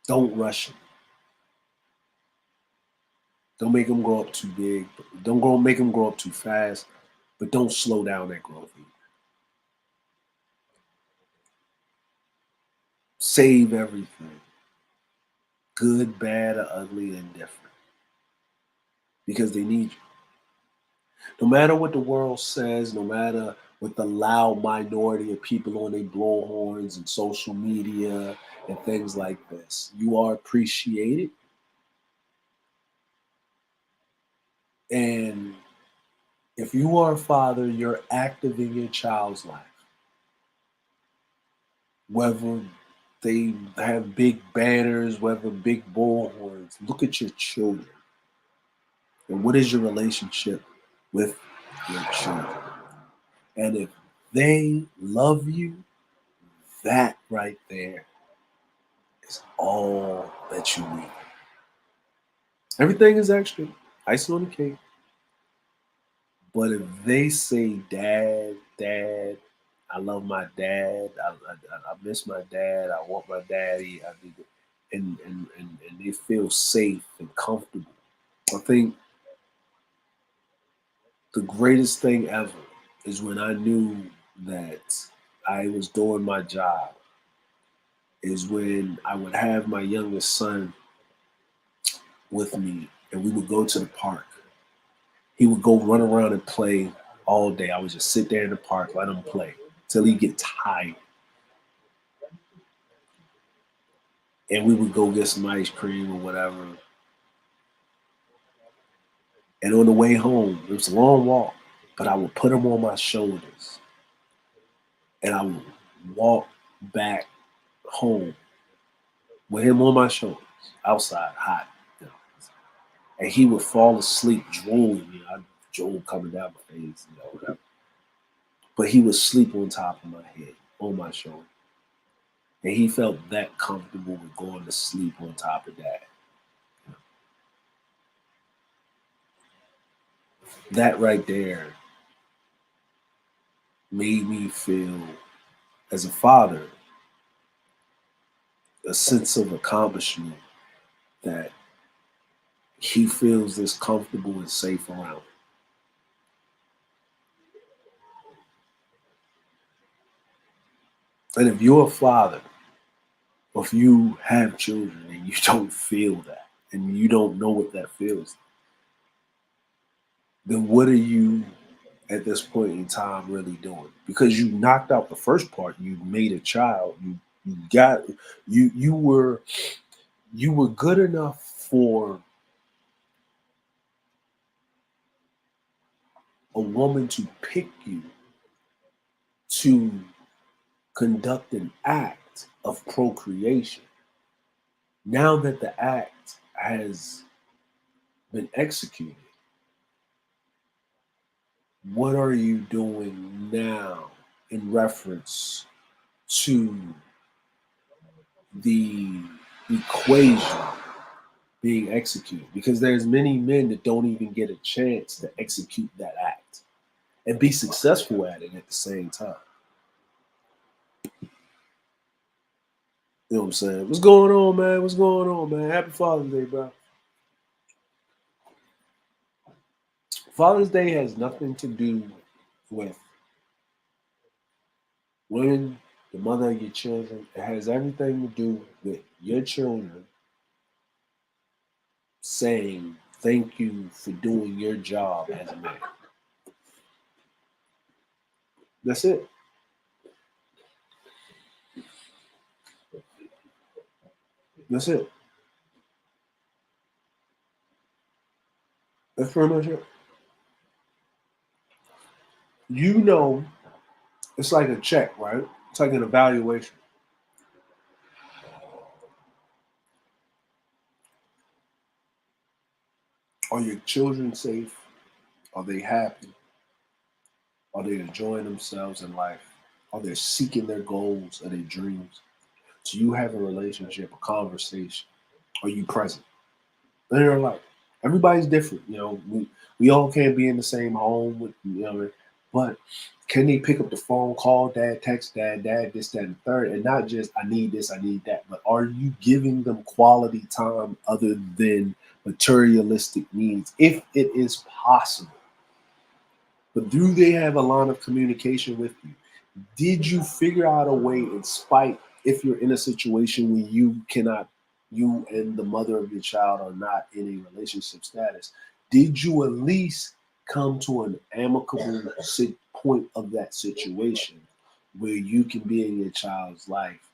Don't rush them. Don't make them grow up too big. Don't make them grow up too fast, but don't slow down that growth either. save everything, good, bad, or ugly, indifferent, because they need you. No matter what the world says, no matter what the loud minority of people on their blowhorns and social media and things like this, you are appreciated. And if you are a father, you're active in your child's life. Whether they have big banners, whether big bullhorns, look at your children. And what is your relationship with your children? And if they love you, that right there is all that you need. Everything is extra, icing on the cake. But if they say, Dad, Dad, I love my dad, I miss my dad, I want my daddy, I need it, and they feel safe and comfortable. I think the greatest thing ever is when I knew that I was doing my job, is when I would have my youngest son with me and we would go to the park. He would go run around and play all day. I would just sit there in the park, let him play till he get tired. And we would go get some ice cream or whatever. And on the way home, it was a long walk, but I would put him on my shoulders and I would walk back home with him on my shoulders, outside, hot. You know. And he would fall asleep drooling. You know, I drool coming down my face, you know, whatever. But he would sleep on top of my head, on my shoulder. And he felt that comfortable with going to sleep on top of that. That right there made me feel, as a father, a sense of accomplishment that he feels this comfortable and safe around. And if you're a father, or if you have children and you don't feel that, and you don't know what that feels, then what are you at this point in time really doing? Because you knocked out the first part, you made a child, you got you were good enough for a woman to pick you to conduct an act of procreation. Now that the act has been executed, what are you doing now in reference to the equation being executed? Because there's many men that don't even get a chance to execute that act and be successful at it at the same time. You know what I'm saying? What's going on, man? What's going on, man? Happy Father's Day, bro. Father's Day has nothing to do with women, the mother of your children. It has everything to do with your children saying thank you for doing your job as a man. That's it. That's it. That's pretty much it. You know, it's like a check, right? It's like an evaluation. Are your children safe? Are they happy? Are they enjoying themselves in life? Are they seeking their goals or their dreams? Do you have a relationship, a conversation? Are you present in their life? Everybody's different, you know. We all can't be in the same home with, you know, but can they pick up the phone, call dad, text dad, dad, this, that, and third, and not just I need this, I need that, but are you giving them quality time other than materialistic needs, if it is possible? But do they have a line of communication with you? Did you figure out a way, in spite if you're in a situation where you and the mother of your child are not in a relationship status, did you at least come to an amicable point of that situation where you can be in your child's life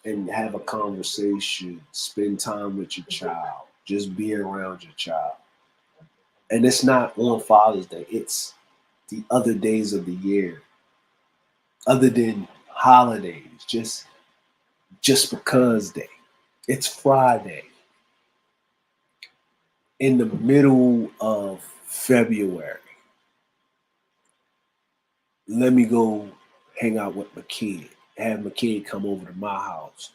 and have a conversation, spend time with your child, just be around your child? And it's not on Father's Day, it's the other days of the year, other than holidays, just because day. It's Friday in the middle of February. Let me go hang out with my kid. Have my kid come over to my house.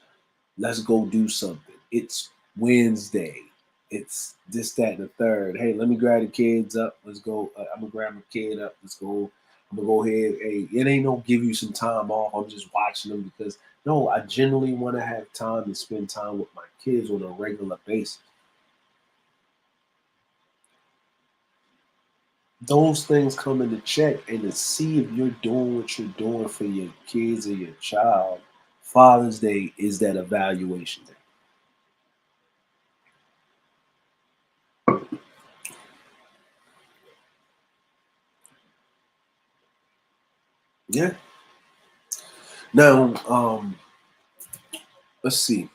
Let's go do something. It's Wednesday. It's this, that, and the third. Hey, let me grab the kids up. Let's go. I'm gonna grab my kid up. Let's go. I'm gonna go ahead. Hey, it ain't no give you some time off. I'm just watching them because no, I genuinely want to have time to spend time with my kids on a regular basis. Those things come into check, and to see if you're doing what you're doing for your kids or your child. Father's Day is that evaluation day. Yeah. Now, let's see.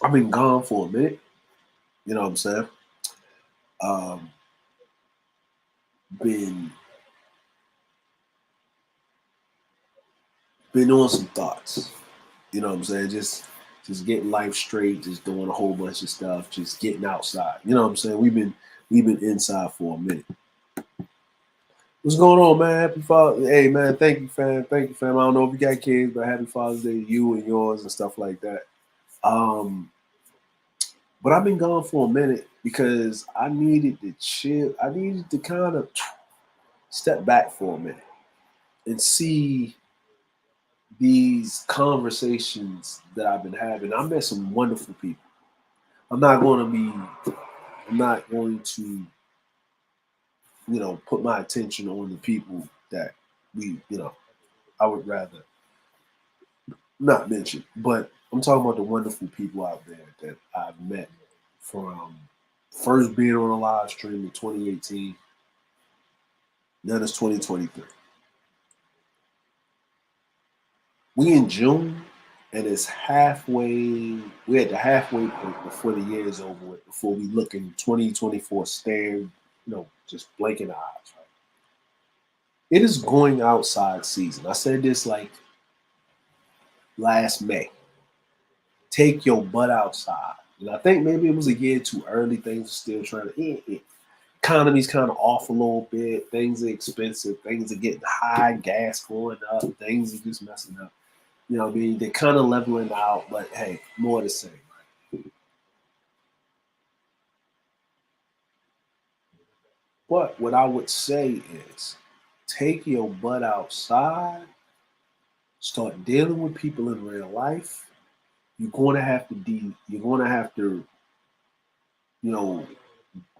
I've been gone for a minute. You know what I'm saying? Um, been been on some thoughts. You know what I'm saying? Just getting life straight, just doing a whole bunch of stuff, just getting outside. You know what I'm saying? We've been inside for a minute. What's going on, man? Happy Father. Hey, man, thank you, fam. Thank you, fam. I don't know if you got kids, but happy Father's Day to you and yours and stuff like that. Um, but I've been gone for a minute because I needed to chill. I needed to kind of step back for a minute and see these conversations that I've been having. I met some wonderful people. I'm not going to be. I'm not going to, put my attention on the people that I would rather not mention. But I'm talking about the wonderful people out there that I've met from first being on a live stream in 2018. Now it's 2023. We in June, and it's halfway. We're at the halfway point before the year is over with. Before we look in 2024, staring, just blanking eyes. Right? It is going outside season. I said this like last May. Take your butt outside. And I think maybe it was a year too early. Things are still trying to. Economy's kind of off a little bit. Things are expensive. Things are getting high. Gas going up. Things are just messing up. You know what I mean? They're kind of leveling out, but hey, more the same. Right? But what I would say is take your butt outside, start dealing with people in real life. You're going to have to, you know,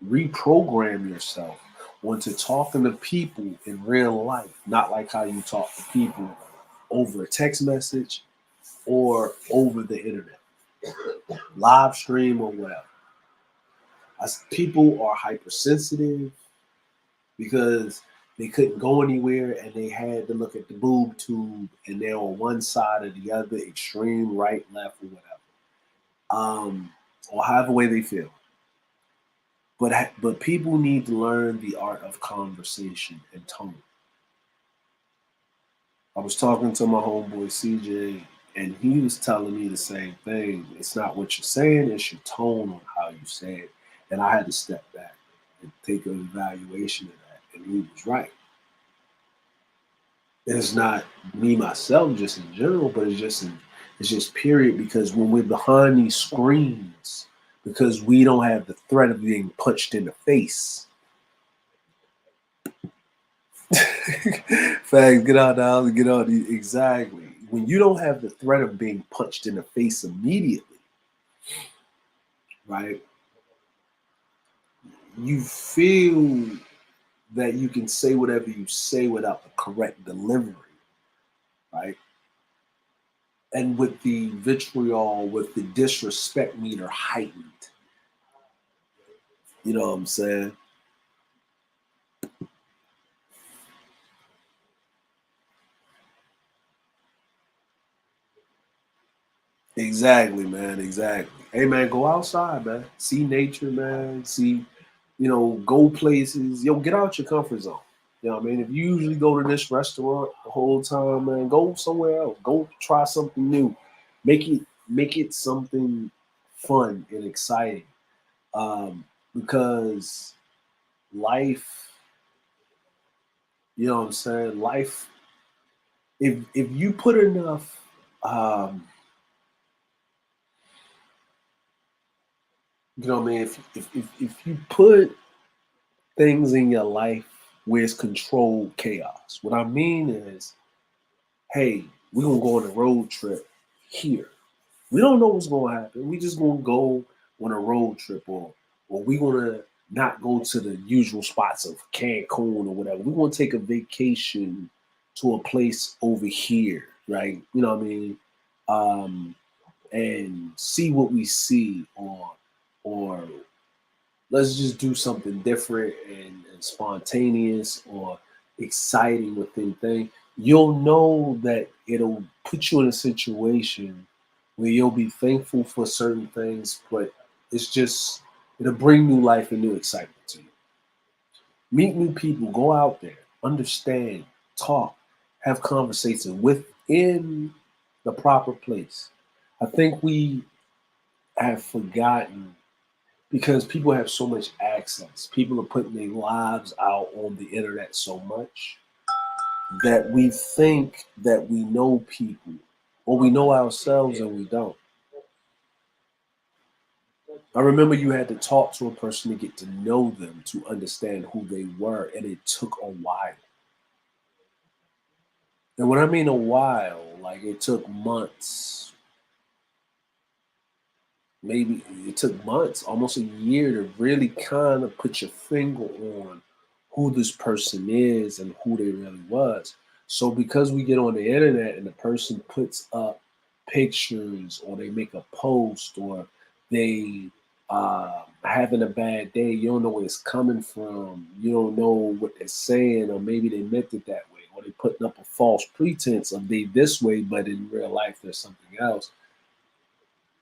reprogram yourself onto talking to people in real life, not like how you talk to people over a text message or over the internet, live stream or whatever. As people are hypersensitive because they couldn't go anywhere and they had to look at the boob tube and they're on one side or the other, extreme right, left, or whatever, or however way they feel. But people need to learn the art of conversation and tone. I was talking to my homeboy CJ, and he was telling me the same thing. It's not what you're saying; it's your tone on how you say it. And I had to step back and take an evaluation of that, and he was right. And it's not me myself, just in general, but it's just period. Because when we're behind these screens, because we don't have the threat of being punched in the face. Facts, get out the house and get out. Exactly. When you don't have the threat of being punched in the face immediately, right? You feel that you can say whatever you say without the correct delivery, right? and with the vitriol, with the disrespect meter heightened. You know what I'm saying? Exactly, man. Exactly. Hey, man, go outside, man. See nature, man. See, go places. Yo, get out your comfort zone. You know what I mean? If you usually go to this restaurant the whole time, man, go somewhere else. Go try something new. Make it something fun and exciting. Because life, you know what I'm saying? Life, if you put enough, um, you know what I mean? If you put things in your life where it's controlled chaos. What I mean is, hey, we're gonna go on a road trip here. We don't know what's gonna happen. We just gonna go on a road trip, or we gonna not go to the usual spots of Cancun or whatever. We're gonna take a vacation to a place over here, right? You know what I mean? Um, and see what we see, or let's just do something different and spontaneous or exciting within things. You'll know that it'll put you in a situation where you'll be thankful for certain things, but it'll bring new life and new excitement to you. Meet new people, go out there, understand, talk, have conversations within the proper place. I think we have forgotten because people have so much access. People are putting their lives out on the internet so much that we think that we know people or we know ourselves and we don't. I remember you had to talk to a person to get to know them to understand who they were, and it took a while. And when I mean a while, like it took months, maybe it took months, almost a year to really kind of put your finger on who this person is and who they really was. So because we get on the internet and the person puts up pictures or they make a post or they having a bad day, you don't know where it's coming from. You don't know what they're saying, or maybe they meant it that way, or they putting up a false pretense of they this way, but in real life there's something else.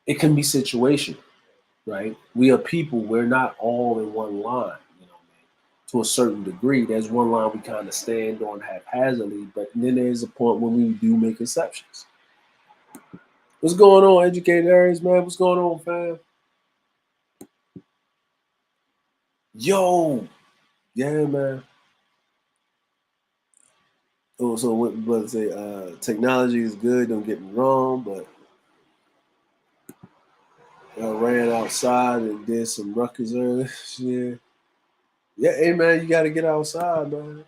It can be situational, right? We are people. We're not all in one line, to a certain degree. There's one line we kind of stand on haphazardly, but then there's a point when we do make exceptions. What's going on, educated areas, man? What's going on, fam? Yo, yeah, man. Oh, so what brother say? Technology is good. Don't get me wrong, but I ran outside and did some ruckus earlier. Yeah, yeah. Hey, man, you got to get outside, man.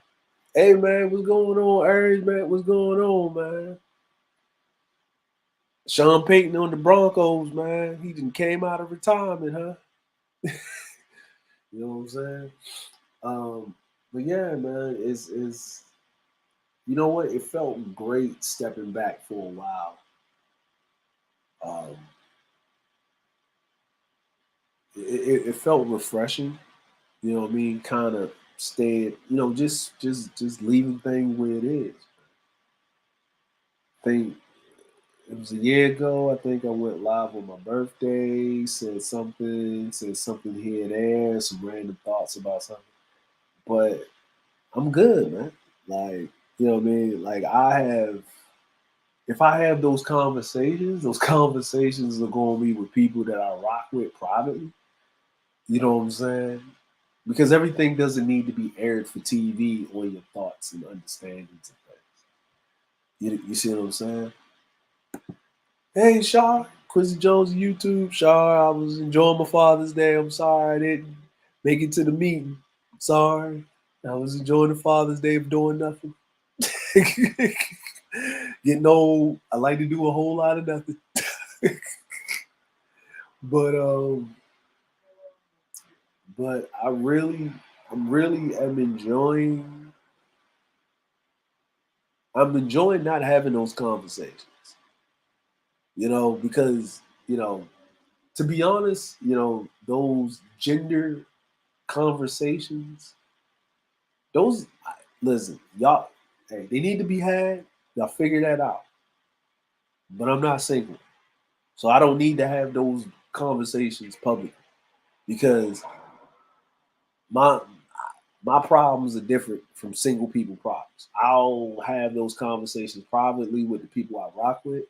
Hey, man, what's going on, Aries, man? What's going on, man? Sean Payton on the Broncos, man. He just came out of retirement, huh? You know what I'm saying? But yeah, man, is you know what? It felt great stepping back for a while. Um, it felt refreshing. You know what I mean? Kind of stayed, just leaving things where it is. I think it was a year ago. I think I went live on my birthday, said something here and there, some random thoughts about something. But I'm good, man. Like, you know what I mean? Like if I have those conversations are gonna be with people that I rock with privately. You know what I'm saying? Because everything doesn't need to be aired for TV on your thoughts and understandings of things. You see what I'm saying? Hey, Shaw, Quincy Jones YouTube. Shaw, I was enjoying my Father's Day. I'm sorry I didn't make it to the meeting. I'm sorry. I was enjoying the Father's Day of doing nothing. Getting old, I like to do a whole lot of nothing. but but I'm really am enjoying I'm enjoying not having those conversations. Because, to be honest, those gender conversations, those, listen, y'all, hey, they need to be had. Y'all figure that out. But I'm not single. So I don't need to have those conversations publicly because my my problems are different from single people problems. I'll have those conversations privately with the people I rock with,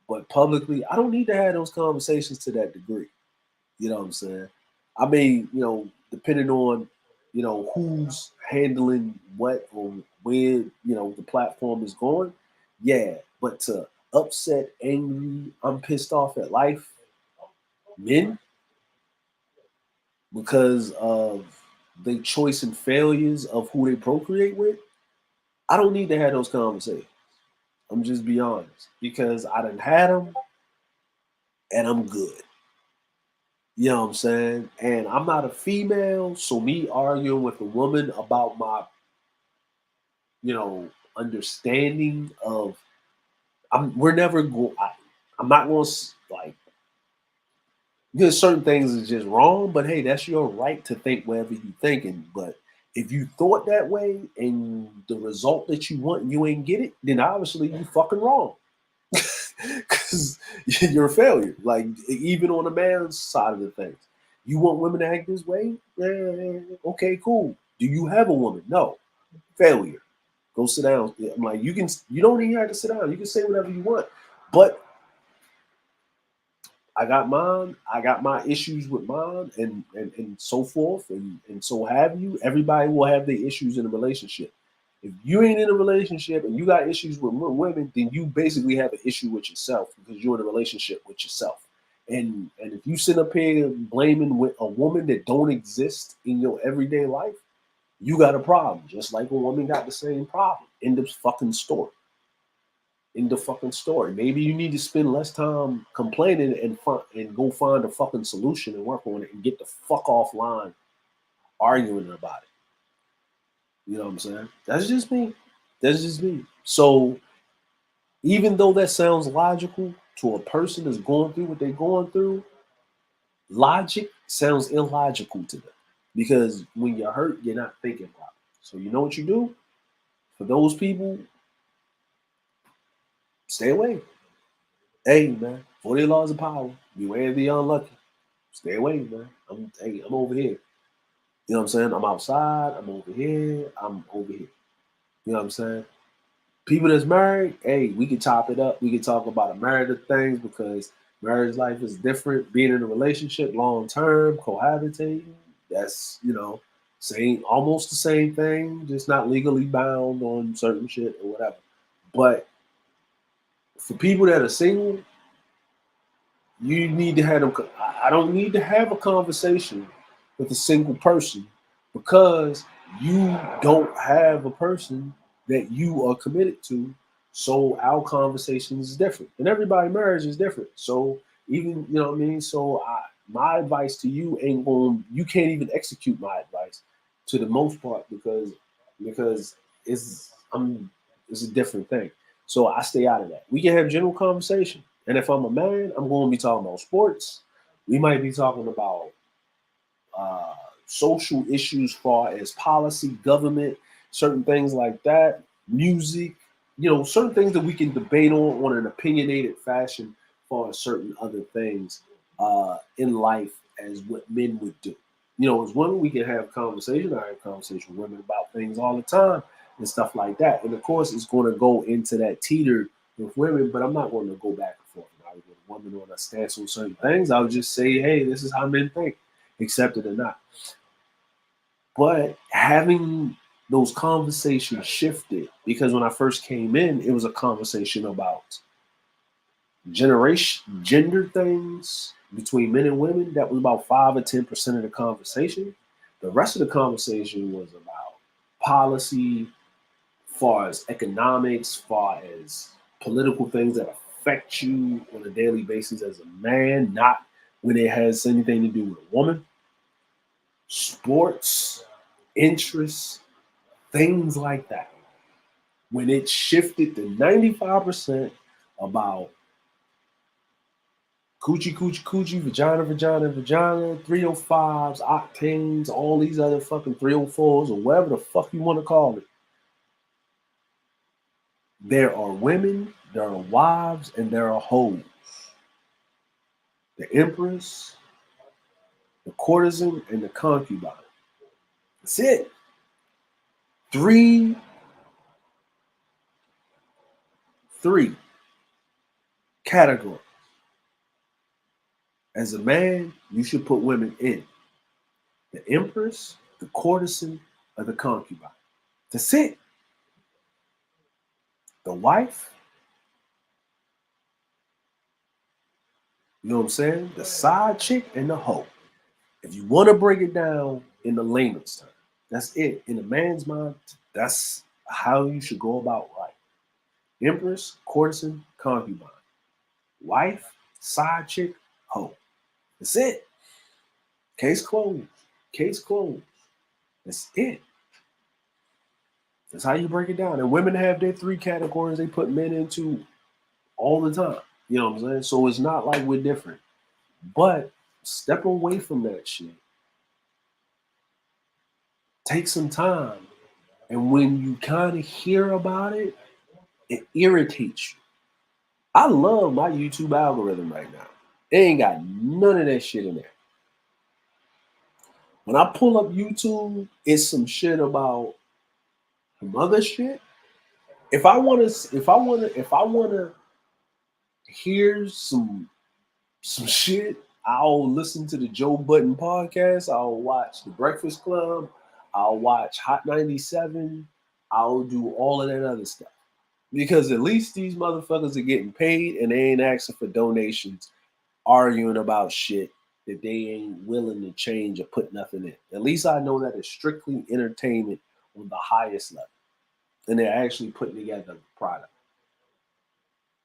but publicly, I don't need to have those conversations to that degree. You know what I'm saying? I mean, depending on, who's handling what or where, the platform is going, yeah. But to upset, angry, I'm pissed off at life men because of the choice and failures of who they procreate with, I don't need to have those conversations. I'm just be honest because I done had them and I'm good. You know what I'm saying? And I'm not a female, so me arguing with a woman about my, understanding of, we're never going. I'm not going to like. Because certain things is just wrong, but hey, that's your right to think whatever you thinking. But if you thought that way and the result that you want, you ain't get it, then obviously you fucking wrong. Because you're a failure. Like even on the man's side of the things, you want women to act this way? Okay, cool. Do you have a woman? No. Failure. Go sit down. I'm like, you don't even have to sit down. You can say whatever you want. But I got mine. I got my issues with mine, and so forth, and so have you. Everybody will have their issues in a relationship. If you ain't in a relationship and you got issues with women, then you basically have an issue with yourself because you're in a relationship with yourself. And if you sit up here blaming with a woman that don't exist in your everyday life, you got a problem. Just like a woman got the same problem. End of fucking story. In the fucking story. Maybe you need to spend less time complaining and go find a fucking solution and work on it and get the fuck offline arguing about it. You know what I'm saying? That's just me. That's just me. So even though that sounds logical to a person that's going through what they're going through, logic sounds illogical to them. Because when you're hurt, you're not thinking properly. So you know what you do? For those people, stay away. Hey man, 40 laws of power. Beware the unlucky. Stay away, man. I'm over here. You know what I'm saying? I'm outside. I'm over here. I'm over here. You know what I'm saying? People that's married, hey, we can chop it up. We can talk about a myriad of things because marriage life is different. Being in a relationship long term, cohabitating, that's, same, almost the same thing, just not legally bound on certain shit or whatever. But for people that are single, you need to have them. I don't need to have a conversation with a single person because you don't have a person that you are committed to. So our conversation is different, and everybody' marriage is different. So even what I mean. So my advice to you ain't going. You can't even execute my advice to the most part because it's a different thing. So I stay out of that. We can have general conversation. And if I'm a man, I'm going to be talking about sports. We might be talking about uh, social issues, far as policy, government, certain things like that, music. Certain things that we can debate on an opinionated fashion, for certain other things in life as what men would do. As women, we can have conversation. I have conversation with women about things all the time and stuff like that. And of course, it's going to go into that teeter with women, but I'm not going to go back and forth with a woman on a stance on certain things. I'll just say, hey, this is how men think, accept it or not. But having those conversations shifted because when I first came in, it was a conversation about gender things between men and women. That was about 5 or 10% of the conversation. The rest of the conversation was about policy, far as economics, far as political things that affect you on a daily basis as a man, not when it has anything to do with a woman. Sports, interests, things like that. When it shifted to 95% about Coochie, coochie, coochie, vagina, vagina, vagina, 305s, octanes, all these other fucking 304s, or whatever the fuck you want to call it. There are women, there are wives, and there are hoes. The empress, the courtesan, and the concubine. That's it. Three categories. As a man, you should put women in the empress, the courtesan, or the concubine. That's it. The wife, you know what I'm saying? The side chick and the hoe. If you want to break it down in the layman's term, that's it. In a man's mind, that's how you should go about life. Empress, courtesan, concubine. Wife, side chick, hoe. That's it. Case closed. Case closed. That's it. That's how you break it down. And women have their three categories they put men into all the time. You know what I'm saying? So it's not like we're different. But step away from that shit. Take some time. And when you kind of hear about it, it irritates you. I love my YouTube algorithm right now. It ain't got none of that shit in there. When I pull up YouTube, it's some shit about some other shit. If I wanna hear some shit, I'll listen to the Joe Budden podcast. I'll watch The Breakfast Club. I'll watch Hot 97. I'll do all of that other stuff. Because at least these motherfuckers are getting paid and they ain't asking for donations, arguing about shit that they ain't willing to change or put nothing in. At least I know that it's strictly entertainment on the highest level. And they're actually putting together a product.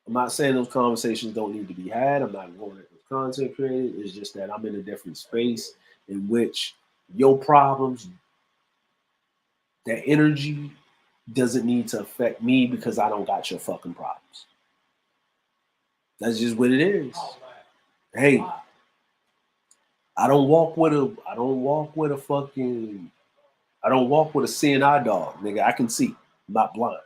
I'm not saying those conversations don't need to be had. I'm not going at the content creator. It's just that I'm in a different space in which your problems, that energy doesn't need to affect me because I don't got your fucking problems. That's just what it is. Hey, I don't walk with a seeing eye dog, nigga. I can see. I'm not blind.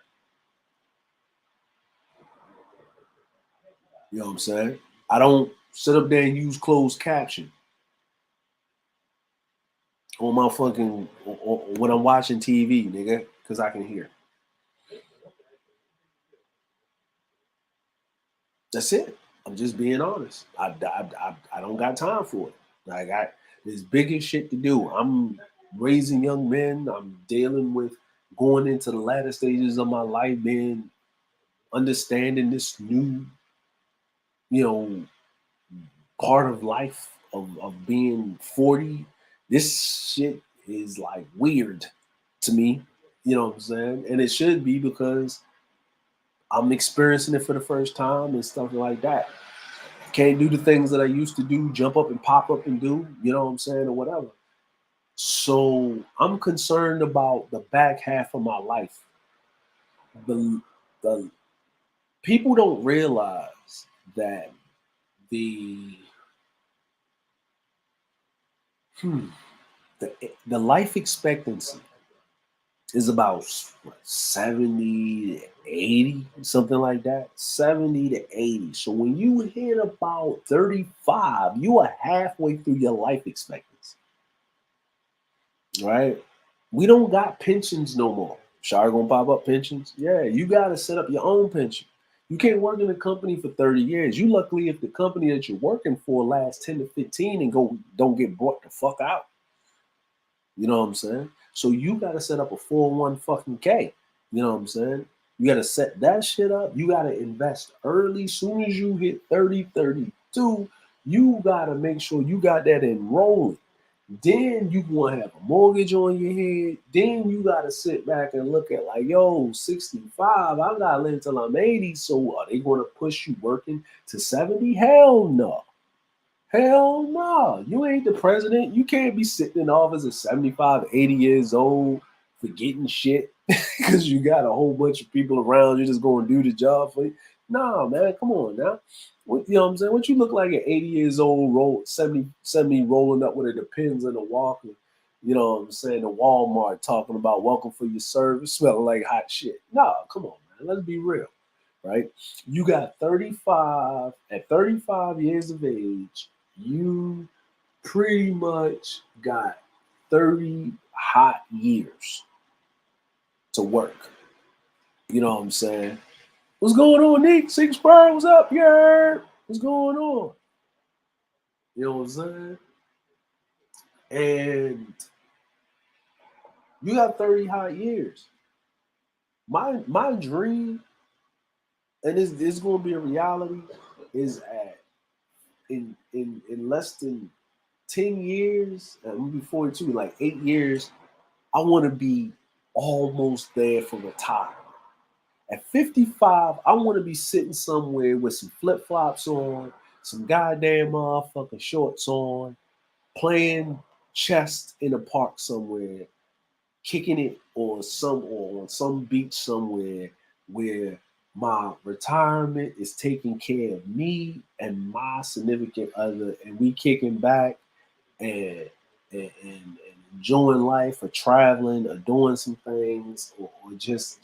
You know what I'm saying? I don't sit up there and use closed caption on my fucking when I'm watching TV, nigga, because I can hear. That's it. I'm just being honest. I don't got time for it. Like there's bigger shit to do. I'm raising young men. I'm dealing with going into the latter stages of my life, being understanding this new, you know, part of life of being 40. This shit is like weird to me. You know what I'm saying? And it should be because I'm experiencing it for the first time and stuff like that. Can't do the things that I used to do, jump up and pop up and do, you know what I'm saying, or whatever. So I'm concerned about the back half of my life. The people don't realize that the the life expectancy is about what, 70 to 80, something like that. 70 to 80. So when you hit about 35, you are halfway through your life expectancy. Right? We don't got pensions no more. Shar gonna pop up pensions? Yeah, you gotta set up your own pension. You can't work in a company for 30 years. You luckily if the company that you're working for lasts 10 to 15 and don't get brought the fuck out. You know what I'm saying? So you gotta set up a 401 fucking K. You know what I'm saying? You gotta set that shit up. You gotta invest early. Soon as you hit 30, 32, you gotta make sure you got that enrolling. Then you gonna have a mortgage on your head. Then you gotta sit back and look at like, yo, 65, I gotta live till I'm 80. So are they gonna push you working to 70? Hell no. Hell no. You ain't the president. You can't be sitting in office at 75, 80 years old, forgetting shit because you got a whole bunch of people around you just going to do the job for you. Nah, man, come on now. What, you know what I'm saying? What you look like at 80 years old, 70 rolling up with a Depends in a walker. You know what I'm saying? The Walmart talking about welcome for your service, smelling like hot shit. Nah, come on, man. Let's be real, right? You got 35, at 35 years of age, you pretty much got 30 hot years to work. You know what I'm saying? What's going on, Nick? Six Prime, what's up, yeah? What's going on? You know what I'm saying? And you got 30 hot years. My dream, and it's gonna be a reality, is at in less than 10 years, I'm gonna be 42, like 8 years, I wanna be almost there for retirement. At 55, I want to be sitting somewhere with some flip flops on, some goddamn motherfucking shorts on, playing chess in a park somewhere, kicking it on some beach somewhere where my retirement is taking care of me and my significant other, and we kicking back and and enjoying life, or traveling, or doing some things, or just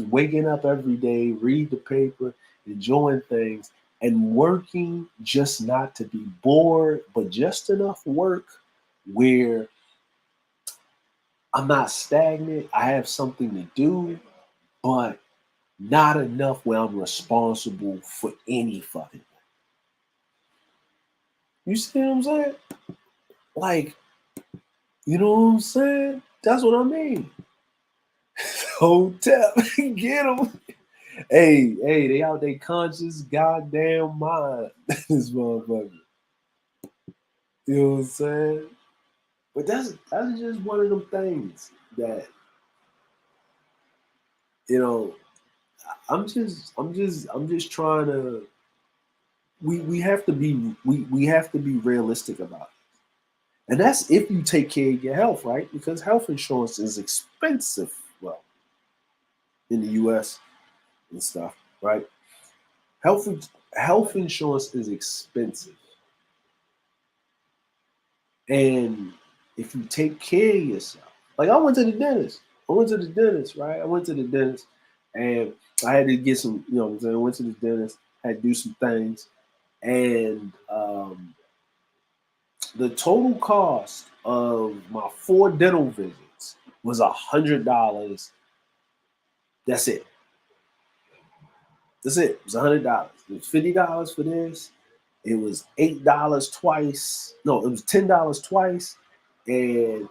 waking up every day, read the paper, enjoying things, and working just not to be bored, but just enough work where I'm not stagnant. I have something to do, but not enough where I'm responsible for any fucking thing. You see what I'm saying? Like, you know what I'm saying? That's what I mean. Hotel, get them. Hey, they out they conscious goddamn mind. This motherfucker. You know what I'm saying? But that's just one of them things that, you know. I'm just trying to. We have to be we have to be realistic about it, and that's if you take care of your health, right? Because health insurance is expensive. Well, in the U.S. and stuff, right? Health health insurance is expensive, and if you take care of yourself, like I went to the dentist. I went to the dentist, right? I went to the dentist, and I had to get some. You know what I'm saying? I went to the dentist, had to do some things, and the total cost of my 4 dental visits was $100. That's it. That's it. It was $100. It was $50 for this. It was $8 twice. No, it was $10 twice, and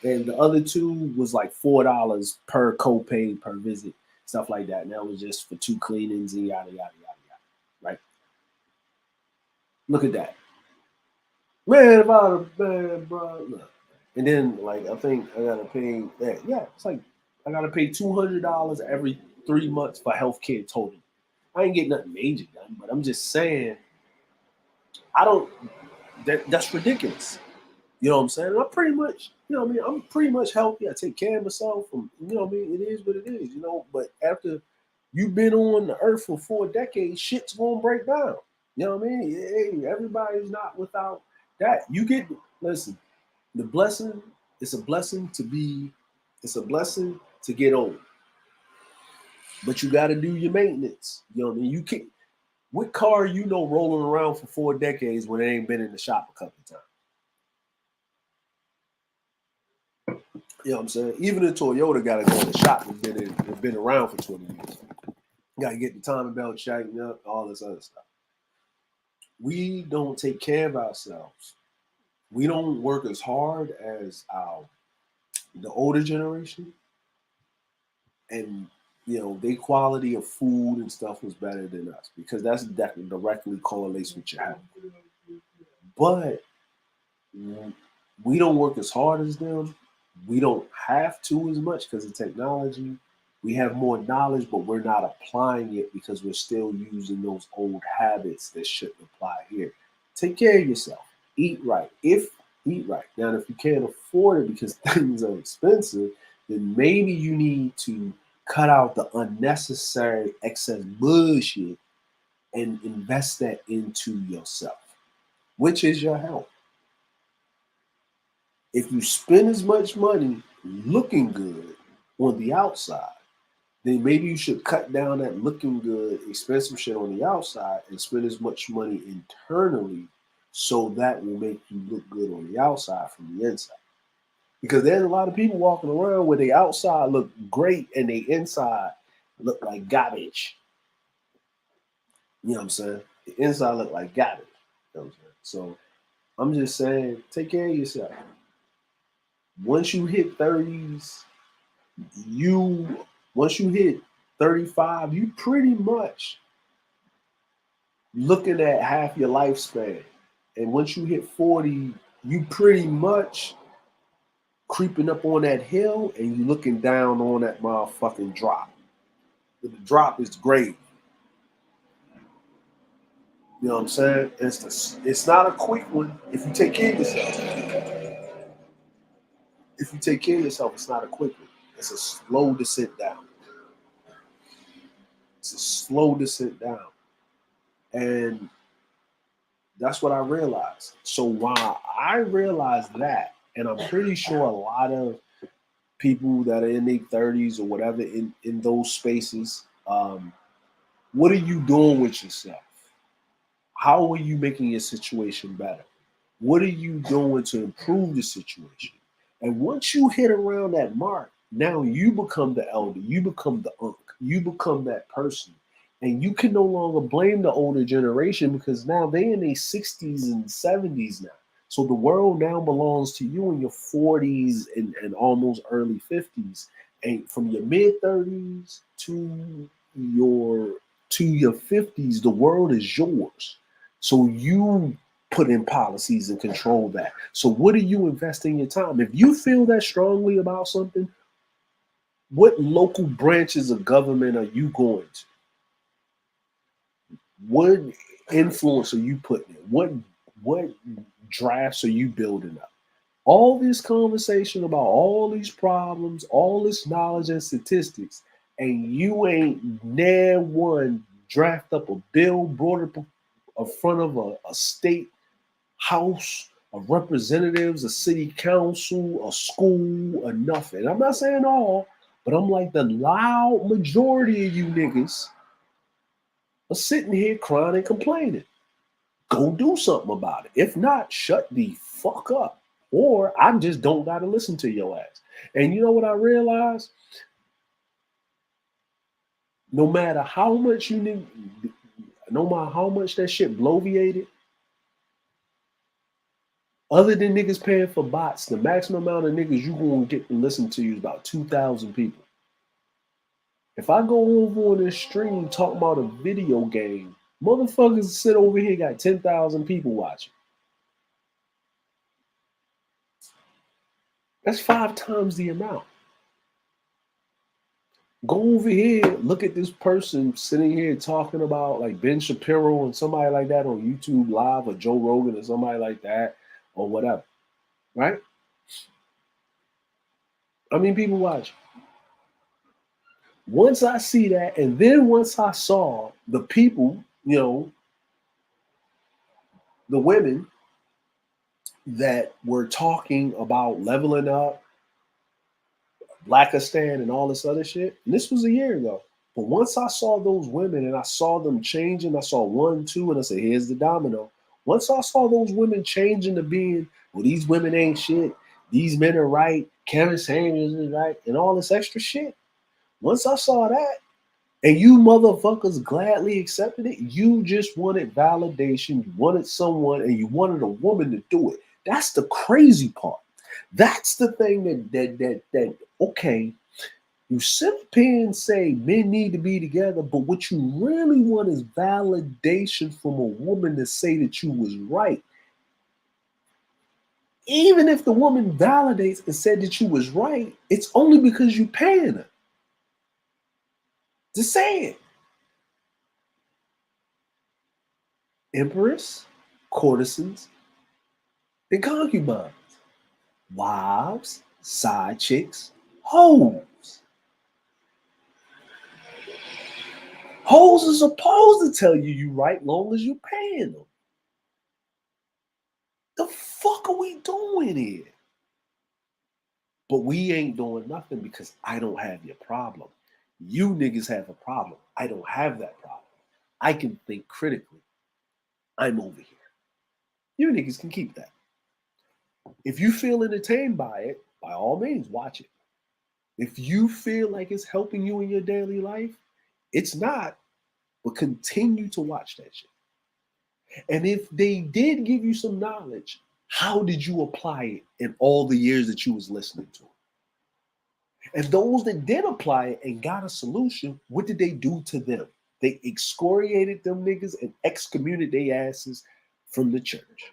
the other two was like $4 per copay per visit, stuff like that. And that was just for 2 cleanings and yada yada yada yada. Right? Look at that, man. About a man, bro. Look. And then like I think I gotta pay. Yeah, it's like I gotta pay $200 every 3 months for healthcare total. I ain't getting nothing major done, but I'm just saying I don't. That's ridiculous. You know what I'm saying? And I'm pretty much, you know what I mean? I'm pretty much healthy. I take care of myself. You know what I mean? It is what it is, you know. But after you've been on the earth for 4 decades, shit's gonna break down. You know what I mean? Hey, everybody's not without that. You get listen, the blessing, it's a blessing to be, it's a blessing to get old. But you gotta do your maintenance. You know what I mean? You can't what car you know rolling around for 4 decades when it ain't been in the shop a couple of times? You know what I'm saying? Even a Toyota got to go in the shop and been around for 20 years. You got to get the timing belt shaken up, all this other stuff. We don't take care of ourselves. We don't work as hard as the older generation, and their quality of food and stuff was better than us because that's directly correlates with your health. But we don't work as hard as them. We don't have to as much because of technology. We have more knowledge, but we're not applying it because we're still using those old habits that shouldn't apply here. Take care of yourself. Eat right. Eat right. Now, if you can't afford it because things are expensive, then maybe you need to cut out the unnecessary excess bullshit and invest that into yourself, which is your health. If you spend as much money looking good on the outside, then maybe you should cut down that looking good, expensive shit on the outside and spend as much money internally so that will make you look good on the outside from the inside. Because there's a lot of people walking around where the outside look great and the inside look like garbage. You know what I'm saying? The inside look like garbage. You know what I'm saying? So I'm just saying, take care of yourself. Once you hit 30s, once you hit 35, you pretty much looking at half your lifespan. And once you hit 40, you pretty much creeping up on that hill and you looking down on that motherfucking drop. The drop is great. You know what I'm saying? It's not a quick one if you take care of yourself. If you take care of yourself, it's not a quick one. It's a slow descent down. It's a slow descent down. And that's what I realized. So while I realized that, and I'm pretty sure a lot of people that are in their 30s or whatever in those spaces, what are you doing with yourself? How are you making your situation better? What are you doing to improve the situation? And once you hit around that mark, now you become the elder, you become the unk, you become that person. And you can no longer blame the older generation because now they're in their 60s and 70s now. So the world now belongs to you in your 40s and almost early 50s. And from your mid 30s your to your 50s, the world is yours. So you put in policies and control that. So what are you investing your time? If you feel that strongly about something, what local branches of government are you going to? What influence are you putting in? What drafts are you building up? All this conversation about all these problems, all this knowledge and statistics, and you ain't never one draft up a bill, brought up in front of a state house of representatives, a city council, a school, or nothing. I'm not saying all, but I'm like the loud majority of you niggas are sitting here crying and complaining. Go do something about it. If not, shut the fuck up. Or I just don't gotta listen to your ass. And you know what I realized? No matter how much you need, no matter how much that shit bloviated, other than niggas paying for bots, the maximum amount of niggas you gonna get to listen to you is about 2,000 people. If I go over on this stream talking about a video game, motherfuckers sit over here got 10,000 people watching. That's 5 times the amount. Go over here, look at this person sitting here talking about like Ben Shapiro and somebody like that on YouTube Live or Joe Rogan or somebody like that or whatever, right? I mean, people watch. Once I see that, and then once I saw the people, you know, the women that were talking about leveling up, Blackistan, and all this other shit, and this was a year ago. But once I saw those women and I saw them changing, I saw 1, 2, and I said, here's the domino. Once I saw those women changing to being, well, these women ain't shit, these men are right, Kevin Samuels is right, and all this extra shit. Once I saw that, and you motherfuckers gladly accepted it, you just wanted validation, you wanted someone, and you wanted a woman to do it. That's the crazy part. That's the thing that okay, you sit up here and say men need to be together, but what you really want is validation from a woman to say that you was right. Even if the woman validates and said that you was right, it's only because you paying her to say it. Empress, courtesans, and concubines, wives, side chicks, hoes. Hoes are supposed to tell you right long as you paying them. The fuck are we doing here? But we ain't doing nothing because I don't have your problem. You niggas have a problem. I don't have that problem. I can think critically. I'm over here. You niggas can keep that. If you feel entertained by it, by all means, watch it. If you feel like it's helping you in your daily life, it's not, but continue to watch that shit. And if they did give you some knowledge, how did you apply it in all the years that you was listening to it? And those that did apply it and got a solution, what did they do to them? They excoriated them niggas and excommunicated their asses from the church.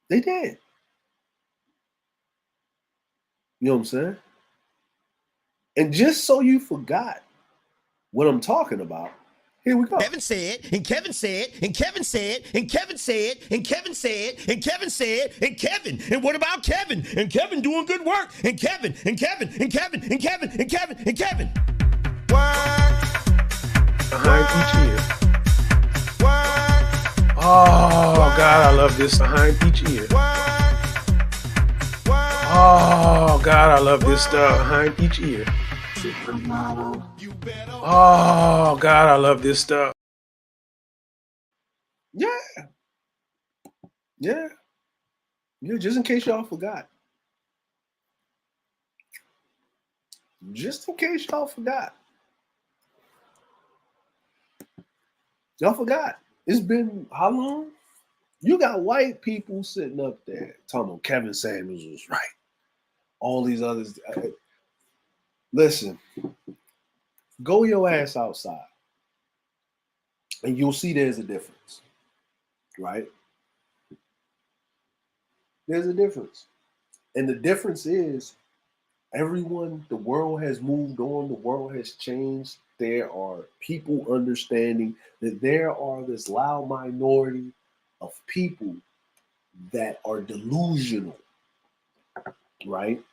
They did. You know what I'm saying? And just so you forgot what I'm talking about, here we go. Kevin said, and Kevin said, and Kevin said, and Kevin said, and Kevin said, and Kevin said, and Kevin. And what about Kevin? And Kevin doing good work. And Kevin, and Kevin, and Kevin, and Kevin, and Kevin, and Kevin. Behind each ear. Oh, God, I love this. Behind each ear. Oh, God, I love this stuff. Behind each ear. Oh, God, I love this stuff. Yeah. Yeah. Yeah, just in case y'all forgot. Just in case y'all forgot. Y'all forgot. It's been how long? You got white people sitting up there talking about Kevin Samuels was right. All these others. Listen, go your ass outside and you'll see there's a difference, right? There's a difference. And the difference is everyone, the world has moved on, the world has changed. There are people understanding that there are this loud minority of people that are delusional, right?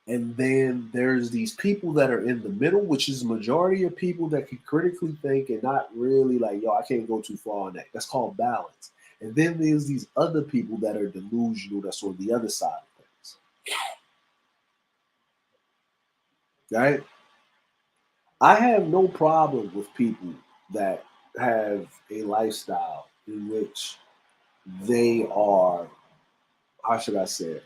And then there's these people that are in the middle, which is the majority of people that can critically think and not really like, yo, I can't go too far on that. That's called balance. And then there's these other people that are delusional that's on the other side of things. Right? I have no problem with people that have a lifestyle in which they are, how should I say it?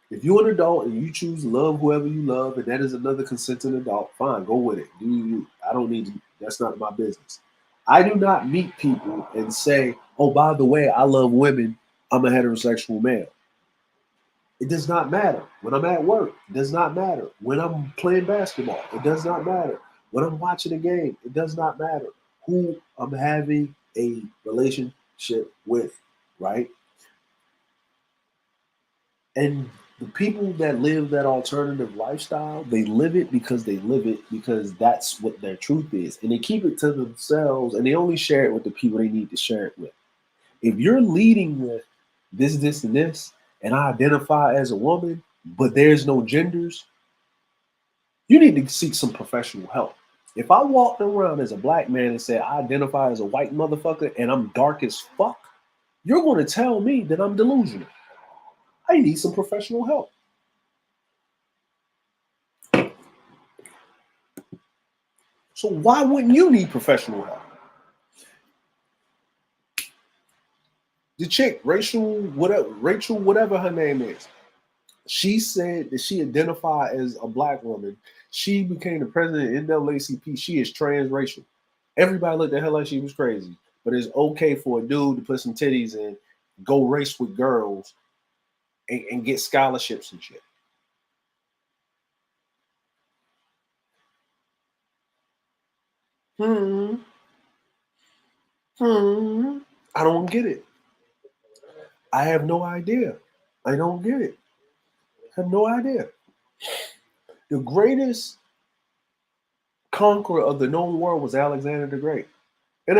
If you're an adult and you choose to love whoever you love, and that is another consenting adult, fine, go with it. Do you? I don't need to, that's not my business. I do not meet people and say, oh, by the way, I love women. I'm a heterosexual male. It does not matter. When I'm at work, it does not matter. When I'm playing basketball, it does not matter. When I'm watching a game, it does not matter who I'm having a relationship with, right? And the people that live that alternative lifestyle, they live it because that's what their truth is. And they keep it to themselves and they only share it with the people they need to share it with. If you're leading with this, and this, and I identify as a woman, but there's no genders, you need to seek some professional help. If I walked around as a black man and said I identify as a white motherfucker and I'm dark as fuck, you're going to tell me that I'm delusional. I need some professional help. So why wouldn't you need professional help? The chick, Rachel, whatever her name is, she said that she identified as a black woman. She became the president of NAACP. She is transracial. Everybody looked at her like she was crazy. But it's okay for a dude to put some titties in, go race with girls, and get scholarships and shit. I don't get it. I have no idea. I don't get it. I have no idea. The greatest conqueror of the known world was Alexander the Great. And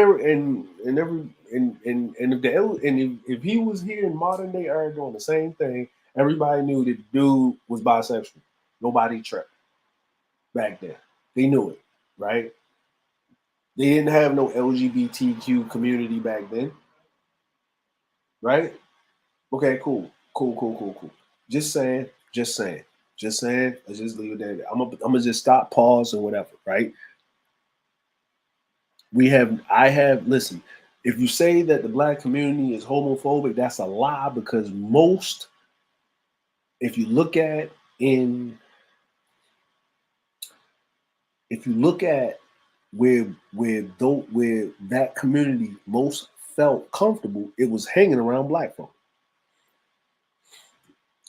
if he was here in modern day era doing the same thing, everybody knew that the dude was bisexual. Nobody tripped. back then. They knew it, right? They didn't have no LGBTQ community back then, right? Okay, cool. Just saying. Let's just leave it there. I'm gonna just stop, pause, and whatever, right? Listen, if you say that the black community is homophobic, that's a lie because if you look at in if you look at where that community most felt comfortable, it was hanging around black folk.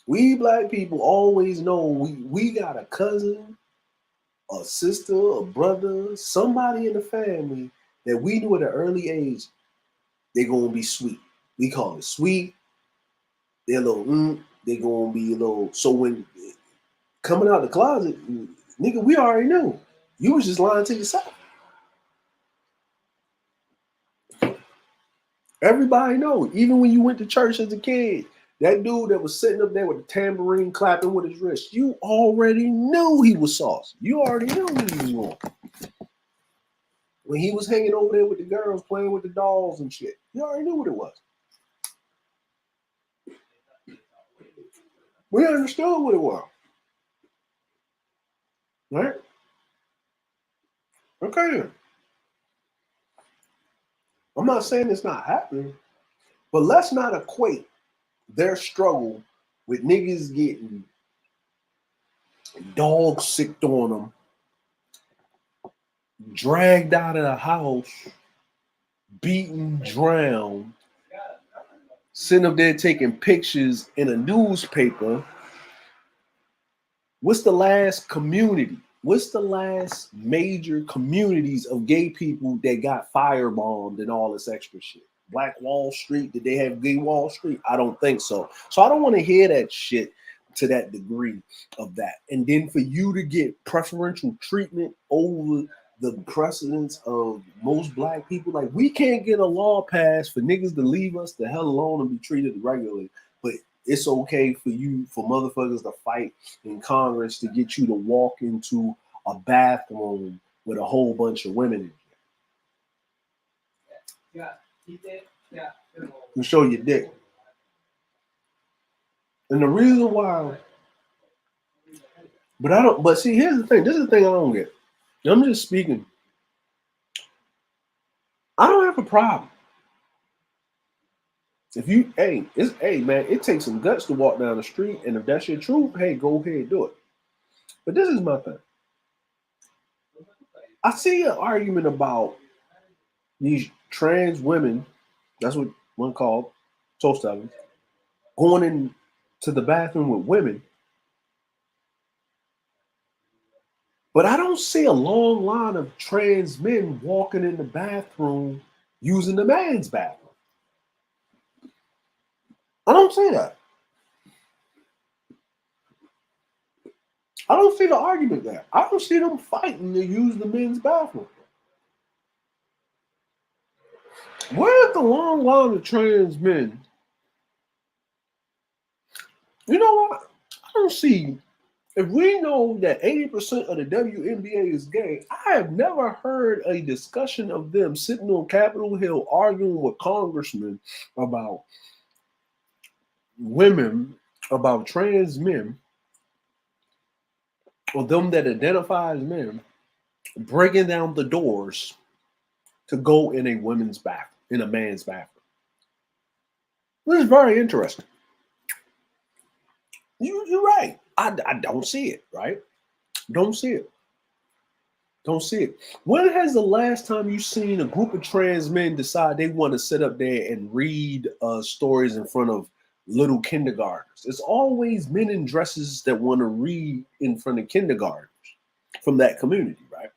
We black people always know we got a cousin, a sister, a brother, somebody in the family that we knew at an early age they're gonna be sweet. We call it sweet. They're a little they're gonna be a little. So when coming out the closet, nigga, we already knew. You was just lying to yourself. Everybody know. Even when you went to church as a kid, that dude that was sitting up there with the tambourine clapping with his wrist, you already knew he was saucy. You already knew what he was on. When he was hanging over there with the girls, playing with the dolls and shit, you already knew what it was. We understood what it was. Right? Okay then. I'm not saying it's not happening, but let's not equate their struggle with niggas getting dog sicked on them, dragged out of the house, beaten, drowned, sitting up there taking pictures in a newspaper. What's the last community? What's the last major communities of gay people that got firebombed and all this extra shit? Black Wall Street? Did they have gay Wall Street? I don't think so. So I don't want to hear that shit to that degree of that. And then for you to get preferential treatment over the precedence of most black people, like we can't get a law passed for niggas to leave us the hell alone and be treated regularly. But it's okay for motherfuckers to fight in Congress to get you to walk into a bathroom with a whole bunch of women in it. To show your dick. And the reason why, but see, here's the thing. This is the thing I don't get. I'm just speaking. I don't have a problem. If you, man, it takes some guts to walk down the street, and if that's your truth, hey, go ahead, do it. But this is my thing. I see an argument about these trans women, that's what one called toast ovens, going into the bathroom with women. But I don't see a long line of trans men walking in the bathroom using the man's bathroom. I don't see that. I don't see the argument there. I don't see them fighting to use the men's bathroom. Where's the long line of trans men? You know what? I don't see. If we know that 80% of the WNBA is gay, I have never heard a discussion of them sitting on Capitol Hill arguing with congressmen about women, about trans men, or them that identify as men, breaking down the doors to go in a women's bathroom, in a man's bathroom. This is very interesting. You're right. I don't see it, right? Don't see it. Don't see it. When has the last time you seen a group of trans men decide they want to sit up there and read stories in front of little kindergartners? It's always men in dresses that want to read in front of kindergartners from that community, right?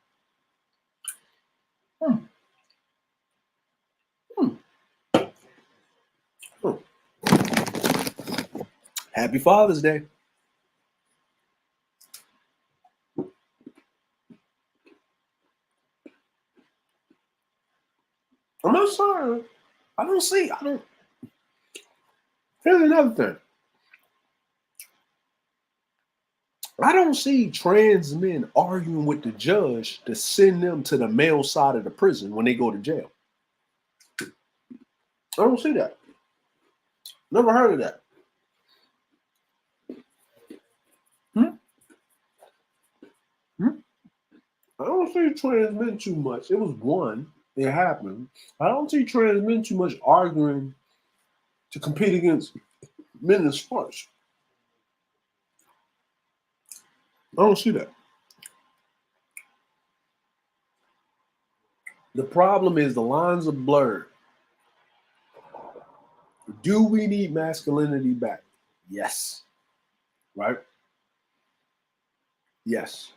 Happy Father's Day. I'm not sorry. Here's another thing. I don't see trans men arguing with the judge to send them to the male side of the prison when they go to jail. I don't see that. Never heard of that. I don't see trans men too much. It was one. It happened. I don't see trans men too much arguing to compete against men in sports. I don't see that. The problem is the lines are blurred. Do we need masculinity back? Yes. Right? Yes.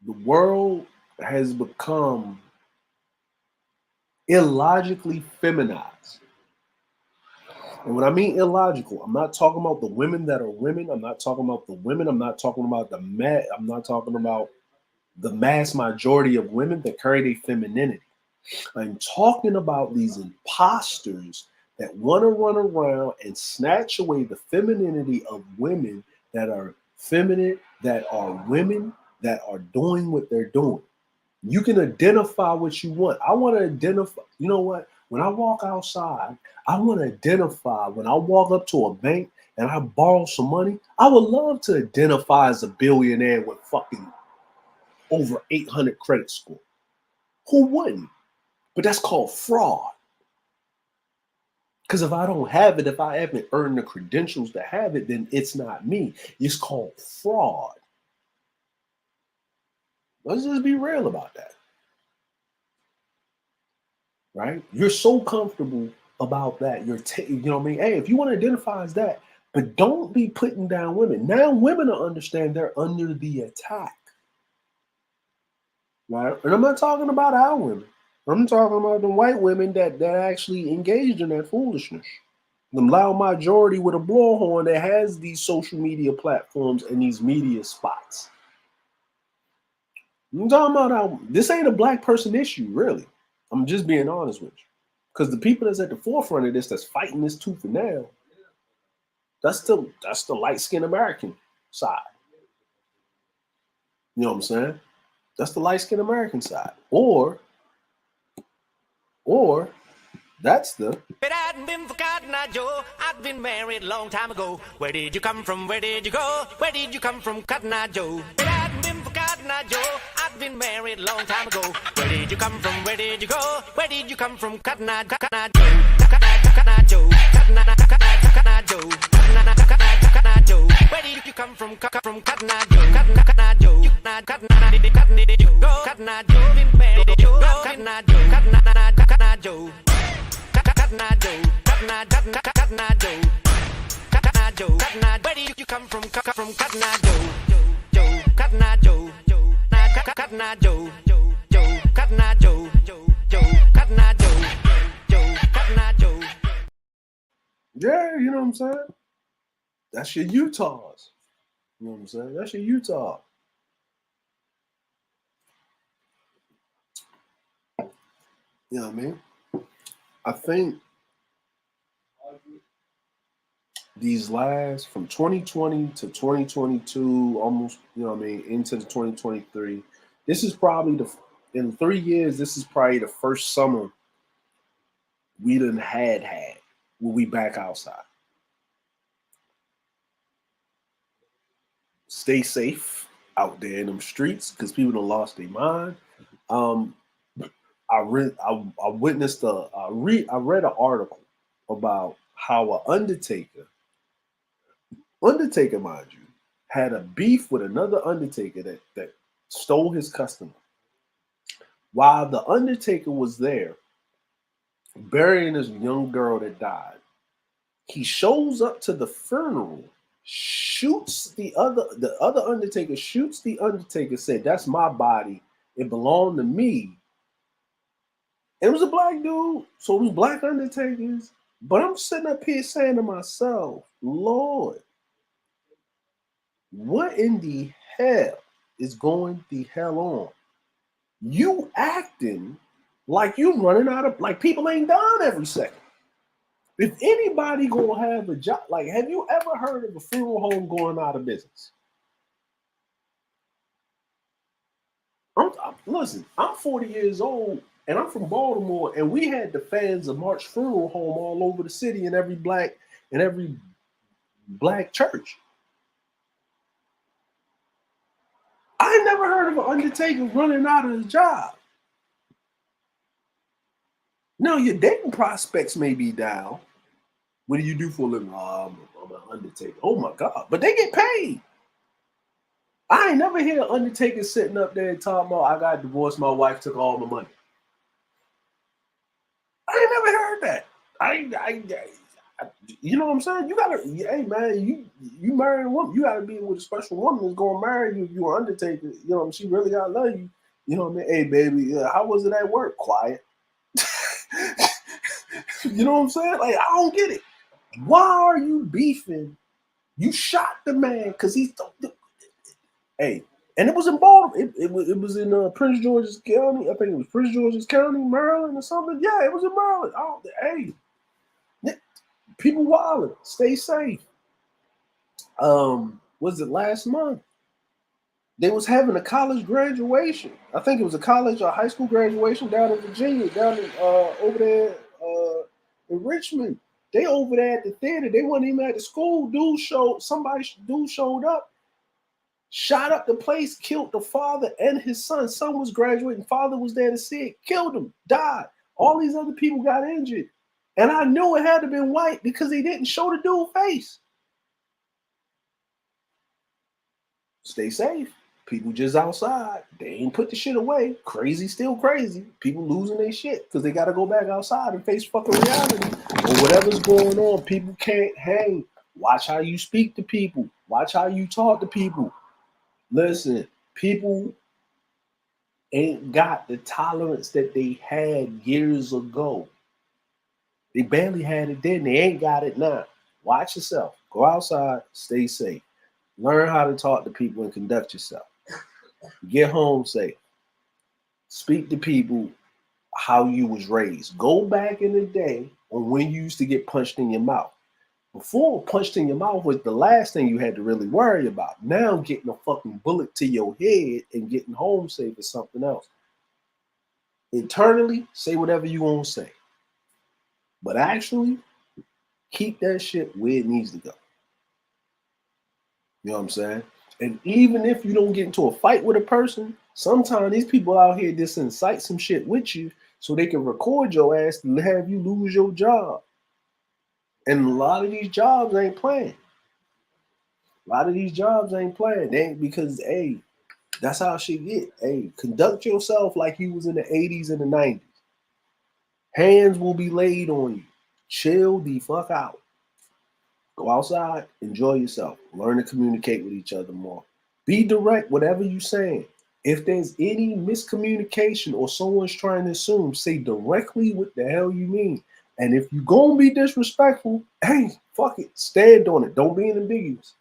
The world has become illogically feminized. And when I mean illogical, I'm not talking about the women that are women. I'm not talking about the women. I'm not talking about I'm not talking about the mass majority of women that carry their femininity. I'm talking about these imposters that want to run around and snatch away the femininity of women that are feminine, that are women that are doing what they're doing. You can identify what you want. I want to identify, you know what? When I walk outside, I want to identify when I walk up to a bank and I borrow some money, I would love to identify as a billionaire with fucking over 800 credit score. Who wouldn't? But that's called fraud. Because if I don't have it, if I haven't earned the credentials to have it, then it's not me. It's called fraud. Let's just be real about that. Right? You're so comfortable about that. You know what I mean? Hey, if you want to identify as that, but don't be putting down women. Now women will understand they're under the attack. Right? And I'm not talking about our women. I'm talking about the white women that actually engaged in that foolishness. The loud majority with a blowhorn that has these social media platforms and these media spots. I'm talking about this ain't a black person issue, really. I'm just being honest with you. Because the people that's at the forefront of this, that's fighting this tooth and nail, that's the light-skinned American side. You know what I'm saying? That's the light-skinned American side. Or that's the... But I hadn't been forgotten, Joe. I'd been married a long time ago. Where did you come from? Where did you go? Where did you come from, Cotton Eye Joe? But I hadn't been forgotten, Joe. I'd been married a long time ago. Where did you come from? Where did you go? Where did you come from, Cotton Eye Joe? Cotton Eye Joe. Cotton Eye Joe. Cotton Eye Joe. Where did you come from? From Cotton Eye Joe. Cotton Eye Joe. Cotton Eye Joe. Cotton Eye Joe. Been married, Joe. Cotton Eye Joe. Cotton Eye Joe. Cotton Eye Joe, Cotton Eye Joe, Cotton Eye Joe, Cotton Eye. Where do you come from? From Cotton Eye Joe, Cotton Eye Joe, Cotton Eye Joe, Cotton Eye Joe, Cotton Eye Joe, Cotton Eye Joe. Yeah, you know what I'm saying? That's your Utahs. You know what I'm saying? That's your Utah. You know what I mean? I think these last from 2020 to 2022, almost, you know what I mean, into the 2023, this is probably in 3 years, this is probably the first summer we done had when we back outside. Stay safe out there in them streets because people done lost their mind. I read an article about how an Undertaker, mind you, had a beef with another Undertaker that stole his customer. While the Undertaker was there burying this young girl that died, he shows up to the funeral, shoots the other Undertaker, shoots the Undertaker, said, "That's my body. It belonged to me." It was a black dude, so it was black Undertakers. But I'm sitting up here saying to myself, Lord, what in the hell is going the hell on? You acting like you running out of, like people ain't dying every second. If anybody gonna have a job, like, have you ever heard of a funeral home going out of business? Listen, I'm 40 years old and I'm from Baltimore, and we had the fans of March Funeral Home all over the city in every black church. I never heard of an undertaker running out of a job. Now your dating prospects may be down. What do you do for a living? I'm an undertaker. Oh my God, but they get paid. I ain't never hear an undertaker sitting up there talking about, I got divorced, my wife took all my money. I ain't never heard that. You know what I'm saying? You gotta, hey man, you marry a woman, you gotta be with a special woman that's gonna marry you if you're an undertaker. You know, she really gotta love you. You know what I mean? Hey baby, how was it at work? Quiet. You know what I'm saying? Like, I don't get it. Why are you beefing? You shot the man because he's. Hey, and it was in Baltimore. It was in Prince George's County. I think it was Prince George's County, Maryland, or something. Yeah, it was in Maryland. Oh, hey, people wilding. Stay safe. Was it last month? They was having a college graduation. I think it was a college or high school graduation down in Virginia, down in over there in Richmond. They over there at the theater. They weren't even at the school. Dude showed up, shot up the place, killed the father and his son. Son was graduating. Father was there to see it. Killed him. Died. All these other people got injured. And I knew it had to be white because he didn't show the dude face. Stay safe. People just outside. They ain't put the shit away. Crazy, still crazy. People losing their shit because they got to go back outside and face fucking reality. Or whatever's going on, people can't hang. Watch how you speak to people. Watch how you talk to people. Listen, people ain't got the tolerance that they had years ago. They barely had it then. They ain't got it now. Watch yourself. Go outside. Stay safe. Learn how to talk to people and conduct yourself. Get home safe. Speak to people how you was raised. Go back in the day on when you used to get punched in your mouth. Before, punched in your mouth was the last thing you had to really worry about. Now getting a fucking bullet to your head and getting home safe is something else. Internally, say whatever you want to say. But actually, keep that shit where it needs to go. You know what I'm saying? And even if you don't get into a fight with a person, sometimes these people out here just incite some shit with you so they can record your ass and have you lose your job. And a lot of these jobs ain't playing. They ain't because, hey, that's how shit get. Hey, conduct yourself like you was in the 80s and the 90s. Hands will be laid on you. Chill the fuck out. Go outside, enjoy yourself. Learn to communicate with each other more. Be direct, whatever you're saying. If there's any miscommunication or someone's trying to assume, say directly what the hell you mean. And if you're going to be disrespectful, hey, fuck it. Stand on it. Don't be ambiguous.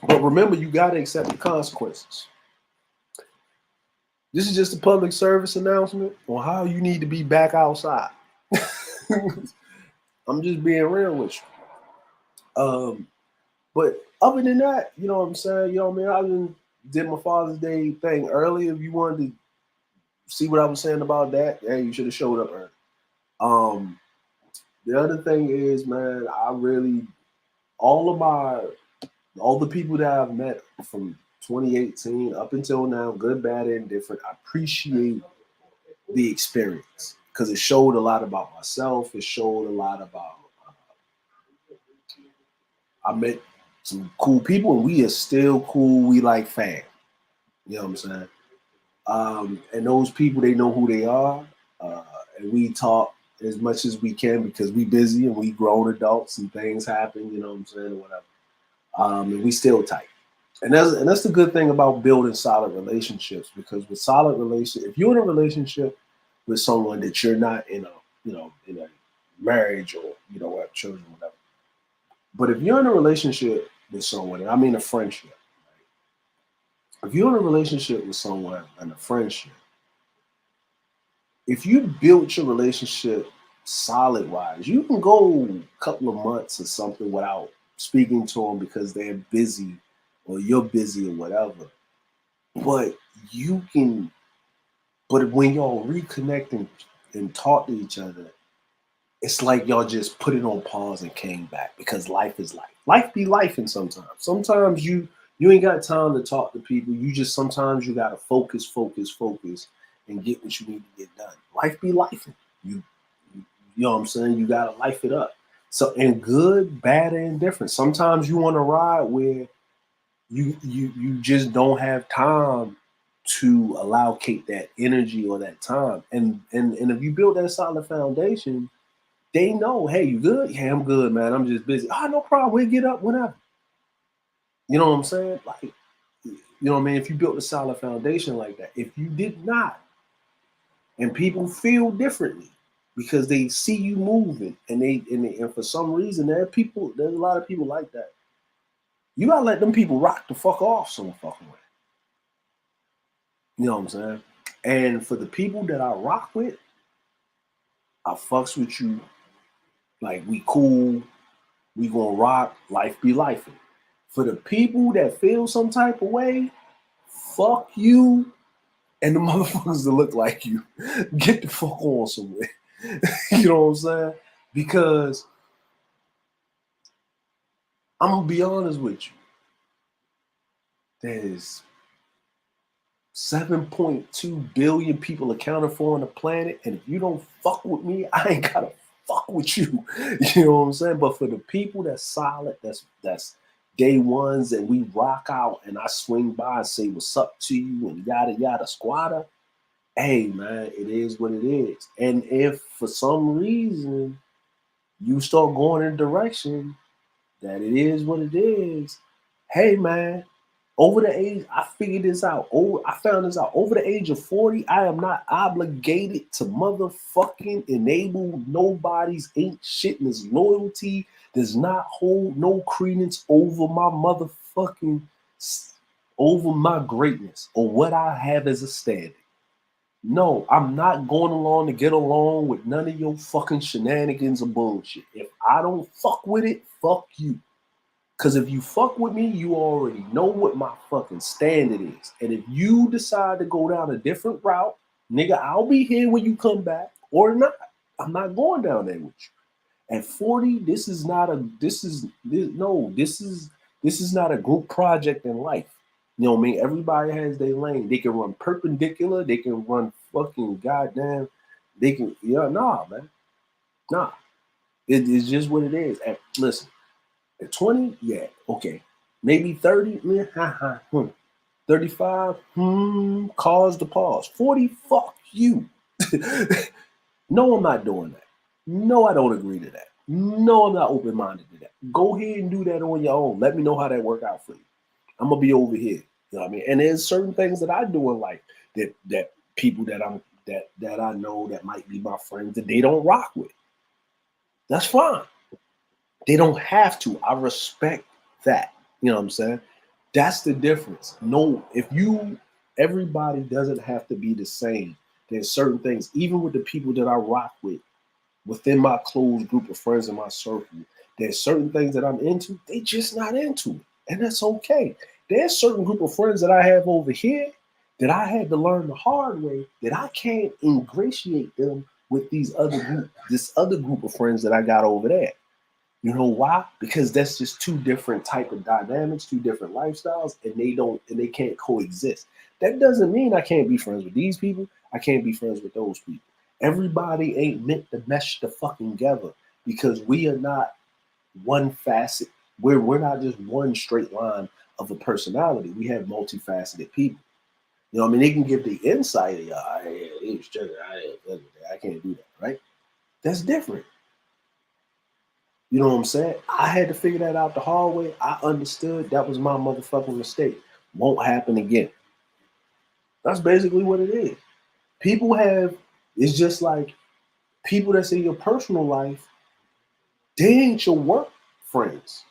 But remember, you got to accept the consequences. This is just a public service announcement on how you need to be back outside. I'm just being real with you. But other than that, you know what I'm saying? You know what I mean? I did my Father's Day thing early. If you wanted to see what I was saying about that, hey, you should have showed up early. The other thing is, man, all the people that I've met from 2018 up until now, good, bad, and different, I appreciate the experience. Because it showed a lot about myself. It showed a lot about. I met some cool people, and we are still cool. We like fam. You know what I'm saying? And those people, they know who they are, and we talk as much as we can because we busy and we grown adults and things happen. You know what I'm saying, or whatever. And we still tight. And that's the good thing about building solid relationships, because with solid relationship, if you're in a relationship with someone that you're not in a marriage or have children, whatever. But if you're in a relationship with someone, and I mean a friendship, right? If you're in a relationship with someone and a friendship, if you build your relationship solid wise, you can go a couple of months or something without speaking to them because they're busy or you're busy or whatever. But you can, but when y'all reconnect and talk to each other, it's like y'all just put it on pause and came back because life is life. Life be life, and sometimes you ain't got time to talk to people. You just sometimes you gotta focus, and get what you need to get done. Life be life. You know what I'm saying? You gotta life it up. So in good, bad, and indifferent. Sometimes you want to ride where you just don't have time to allocate that energy or that time. And if you build that solid foundation, they know, hey, you good? Yeah, I'm good, man. I'm just busy. Oh, no problem. We'll get up whenever. You know what I'm saying? Like, you know what I mean? If you built a solid foundation like that, if you did not, and people feel differently because they see you moving, and for some reason there's a lot of people like that. You gotta let them people rock the fuck off some fucking way. You know what I'm saying? And for the people that I rock with, I fucks with you. Like, we cool, we gonna rock, life be life. For the people that feel some type of way, fuck you and the motherfuckers that look like you. Get the fuck on somewhere. You know what I'm saying? Because I'm gonna be honest with you. There's 7.2 billion people accounted for on the planet, and if you don't fuck with me, I ain't gotta fuck with you. You know what I'm saying? But for the people that's solid, that's day ones, and we rock out, and I swing by and say what's up to you and yada yada squatter. Hey man, it is what it is. And if for some reason you start going in a direction that it is what it is, hey man, over the age, I figured this out. I found this out. Over the age of 40, I am not obligated to motherfucking enable nobody's ain't shitness. Loyalty does not hold no credence over my motherfucking, over my greatness or what I have as a standard. No, I'm not going along to get along with none of your fucking shenanigans or bullshit. If I don't fuck with it, fuck you. Because if you fuck with me, you already know what my fucking standard is. And if you decide to go down a different route, nigga, I'll be here when you come back or not. I'm not going down there with you. At 40, this is not a group project in life. You know what I mean? Everybody has their lane. They can run perpendicular. They can run fucking goddamn. They can, nah, man. Nah. It's just what it is. And listen, at 20, yeah, okay. Maybe 30, 35, cause the pause. 40, fuck you. No, I'm not doing that. No, I don't agree to that. No, I'm not open-minded to that. Go ahead and do that on your own. Let me know how that work out for you. I'm gonna be over here. You know what I mean? And there's certain things that I do in life that people that I know that might be my friends that they don't rock with. That's fine. They don't have to. I respect that. You know what I'm saying? That's the difference. No, everybody doesn't have to be the same. There's certain things, even with the people that I rock with, within my close group of friends in my circle, there's certain things that I'm into, they just not into it. And that's okay. There's certain group of friends that I have over here that I had to learn the hard way that I can't ingratiate them with this other group of friends that I got over there. You know why? Because that's just two different type of dynamics, two different lifestyles, and they can't coexist. That doesn't mean I can't be friends with these people. I can't be friends with those people. Everybody ain't meant to mesh the fucking together because we are not one facet. We're not just one straight line of a personality. We have multifaceted people. You know what I mean? They can give the insight of, I can't do that, right? That's different. You know what I'm saying? I had to figure that out the hard way. I understood that was my motherfucking mistake. Won't happen again. That's basically what it is. It's just like people that's in your personal life, they ain't your work friends.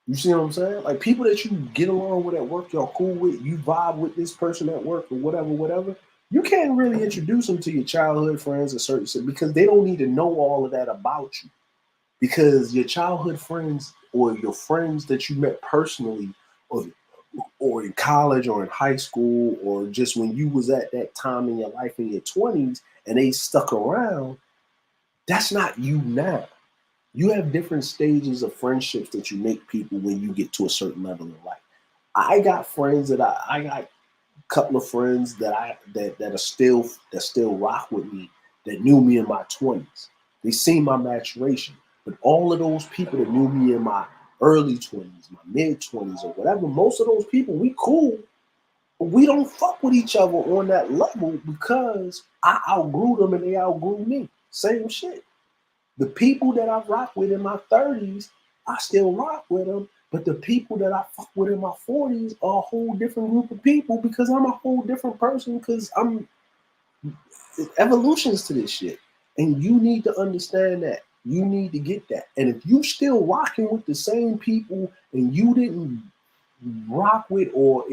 You see what I'm saying? Like people that you get along with at work, y'all cool with, you vibe with this person at work or whatever. You can't really introduce them to your childhood friends or certain because they don't need to know all of that about you. Because your childhood friends or your friends that you met personally or in college or in high school or just when you was at that time in your life in your 20s and they stuck around, that's not you now. You have different stages of friendships that you make people when you get to a certain level in life. I got friends that I got a couple of friends that are still rock with me that knew me in my 20s. They seen my maturation. But all of those people that knew me in my early 20s, my mid 20s, or whatever, most of those people, we cool. But we don't fuck with each other on that level because I outgrew them and they outgrew me. Same shit. The people that I rock with in my 30s, I still rock with them. But the people that I fuck with in my 40s are a whole different group of people because I'm a whole different person because I'm evolutions to this shit. And you need to understand that. You need to get that. And if you still rocking with the same people and you didn't rock with or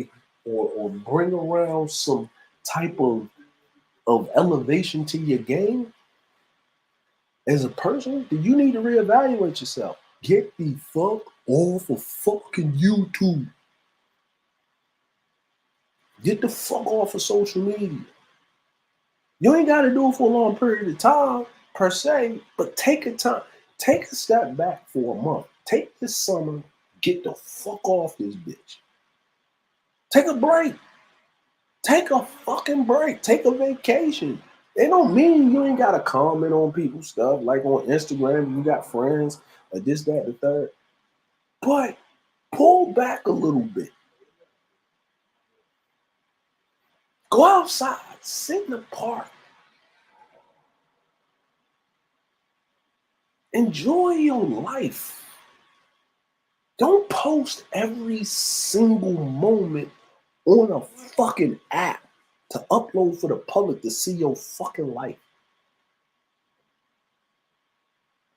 bring around some type of elevation to your game as a person, then you need to reevaluate yourself. Get the fuck off of fucking YouTube. Get the fuck off of social media. You ain't got to do it for a long period of time, per se, but take a step back for a month. Take this summer, get the fuck off this bitch. Take a break. Take a fucking break. Take a vacation. It don't mean you ain't got to comment on people's stuff, like on Instagram, you got friends, or this, that, the third. But pull back a little bit. Go outside, sit in the park. Enjoy your life. Don't post every single moment on a fucking app to upload for the public to see your fucking life.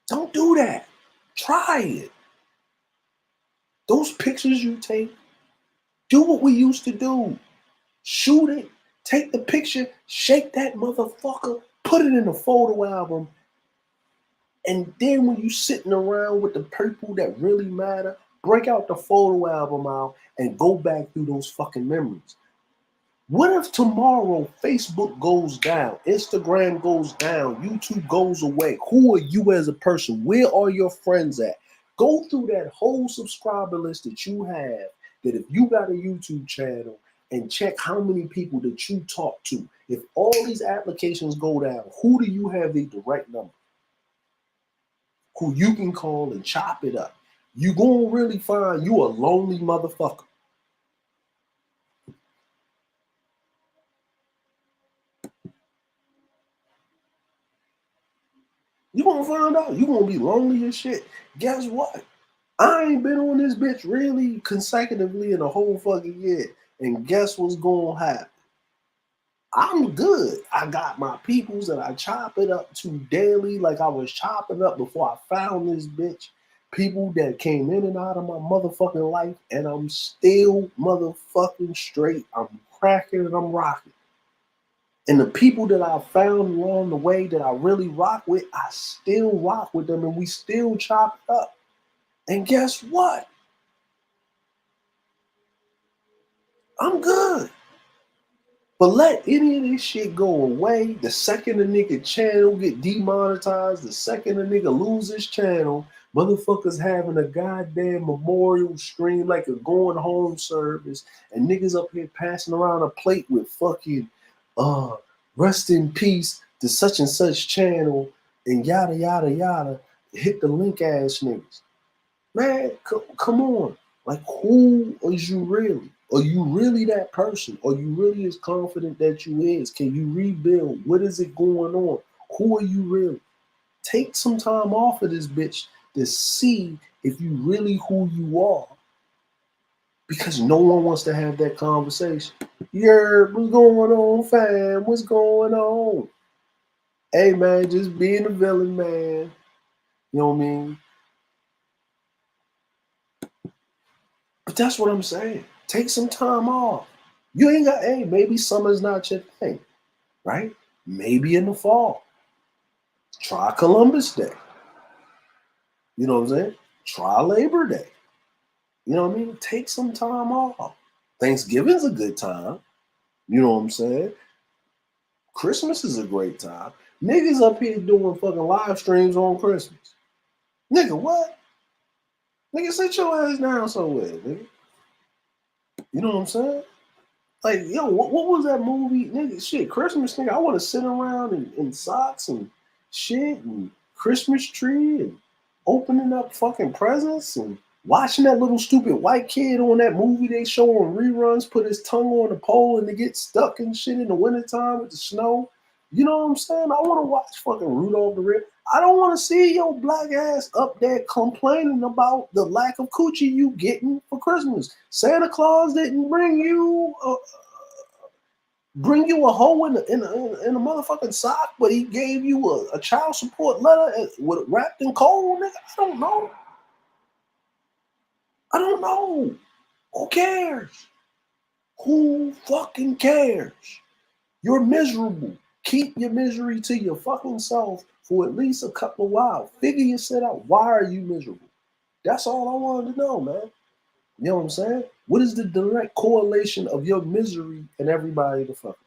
Don't do that. Try it. Those pictures you take, do what we used to do. Shoot it, take the picture, shake that motherfucker, put it in a photo album, and then when you sitting around with the people that really matter, break out the photo album out and go back through those fucking memories. What if tomorrow Facebook goes down, Instagram goes down, YouTube goes away? Who are you as a person? Where are your friends at? Go through that whole subscriber list that you have, that if you got a YouTube channel, and check how many people that you talk to. If all these applications go down, who do you have a direct number? Who you can call and chop it up. You gonna really find you a lonely motherfucker. You gonna find out you gonna be lonely as shit. Guess what? I ain't been on this bitch really consecutively in a whole fucking year. And guess what's gonna happen? I'm good. I got my peoples that I chop it up to daily like I was chopping up before I found this bitch. People that came in and out of my motherfucking life, and I'm still motherfucking straight. I'm cracking and I'm rocking. And the people that I found along the way that I really rock with, I still rock with them and we still chop it up. And guess what? I'm good. But let any of this shit go away. The second a nigga channel get demonetized, the second a nigga lose his channel, motherfuckers having a goddamn memorial stream like a going home service, and niggas up here passing around a plate with fucking rest in peace to such and such channel and yada yada yada. Hit the link ass niggas. Man, come on. Like, who is you really? Are you really that person? Are you really as confident that you is? Can you rebuild? What is it going on? Who are you really? Take some time off of this bitch to see if you really who you are. Because no one wants to have that conversation. Yeah, what's going on, fam? What's going on? Hey, man, just being a villain, man. You know what I mean? But that's what I'm saying. Take some time off. You ain't got, hey, maybe summer's not your thing. right? Maybe in the fall. Try Columbus Day. You know what I'm saying? Try Labor Day. You know what I mean? Take some time off. Thanksgiving's a good time. You know what I'm saying? Christmas is a great time. Niggas up here doing fucking live streams on Christmas. Nigga, what? Nigga, sit your ass down somewhere, nigga. You know what I'm saying? Like, yo, what was that movie? Nigga, shit, Christmas, nigga. I want to sit around in socks and shit and Christmas tree and opening up fucking presents and watching that little stupid white kid on that movie they show on reruns put his tongue on the pole and to get stuck and shit in the wintertime with the snow. You know what I'm saying? I want to watch fucking Rudolph the Red. I don't want to see your black ass up there complaining about the lack of coochie you getting for Christmas. Santa Claus didn't bring you a hoe in a motherfucking sock, but he gave you a child support letter with wrapped in coal, nigga. I don't know. Who cares? Who fucking cares? You're miserable. Keep your misery to your fucking self for at least a couple of while. Figure your shit out. Why are you miserable? That's all I wanted to know, man. You know what I'm saying? What is the direct correlation of your misery and everybody to fuck?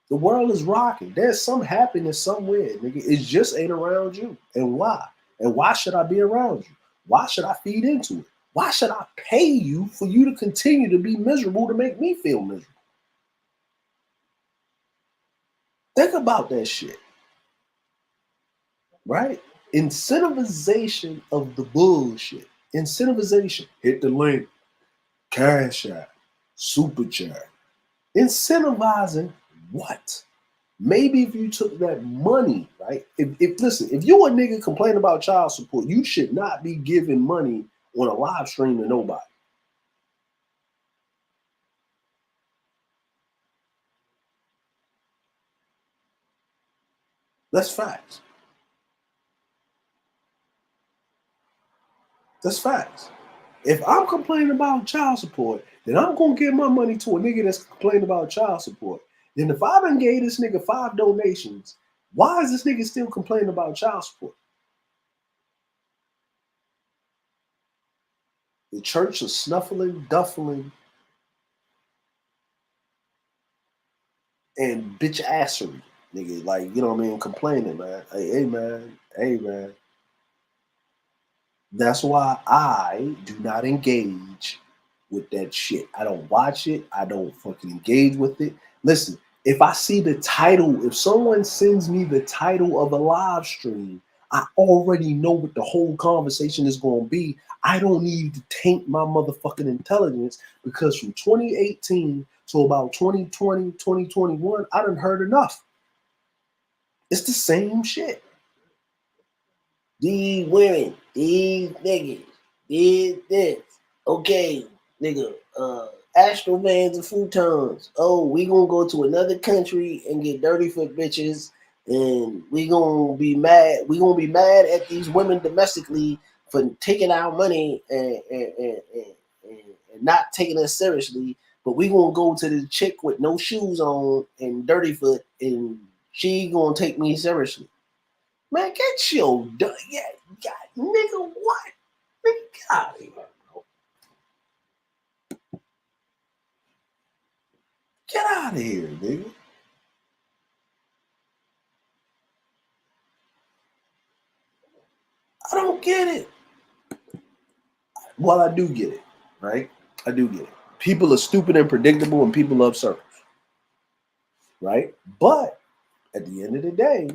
The world is rocking. There's some happiness somewhere, nigga. It just ain't around you. And why? And why should I be around you? Why should I feed into it? Why should I pay you for you to continue to be miserable to make me feel miserable? Think about that shit. Right? Incentivization of the bullshit. Incentivization. Hit the link. Cash App. Super Chat. Incentivizing what? Maybe if you took that money, right? If you a nigga complain about child support, you should not be giving money on a live stream to nobody. That's facts. That's facts. If I'm complaining about child support, then I'm gonna give my money to a nigga that's complaining about child support. Then if I done gave this nigga 5 donations, why is this nigga still complaining about child support? The church is snuffling, duffling, and bitch assery, nigga. Like, you know what I mean? Complaining, man. Hey, man. That's why I do not engage with that shit. I don't watch it. I don't fucking engage with it. Listen, if I see the title, if someone sends me the title of a live stream, I already know what the whole conversation is going to be. I don't need to taint my motherfucking intelligence because from 2018 to about 2020, 2021, I done heard enough. It's the same shit. These women, these niggas, these this. Okay, nigga, Astro vans and futons. Oh, we gonna go to another country and get dirty foot bitches, and we gonna be mad. We gonna be mad at these women domestically for taking our money and not taking us seriously. But we gonna go to the chick with no shoes on and dirty foot, and she gonna take me seriously. Man, get your nigga, what? Nigga, get out of here, bro. Get out of here, nigga. I don't get it. Well, I do get it, right? I do get it. People are stupid and predictable, and people love circles, right? But at the end of the day,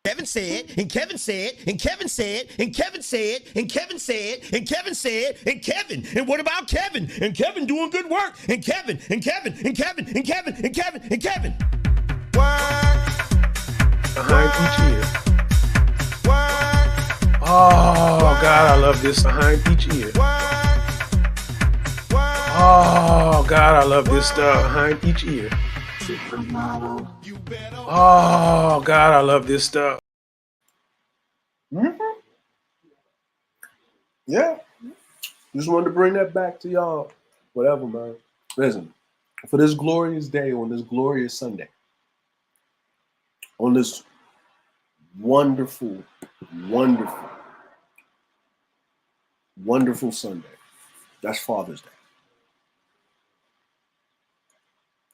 Kevin said, and Kevin said, and Kevin said, and Kevin said, and Kevin said, and Kevin said, and Kevin. And what about Kevin? And Kevin doing good work. And Kevin, and Kevin, and Kevin, and Kevin, and Kevin, and Kevin. Behind each ear. Oh, God, I love this. Behind each ear. Oh, God, I love this stuff. Behind each ear. Oh, God, I love this stuff. Mm-hmm. Yeah. Just wanted to bring that back to y'all. Whatever, man. Listen, for this glorious day, on this glorious Sunday, on this wonderful, wonderful, wonderful Sunday, that's Father's Day.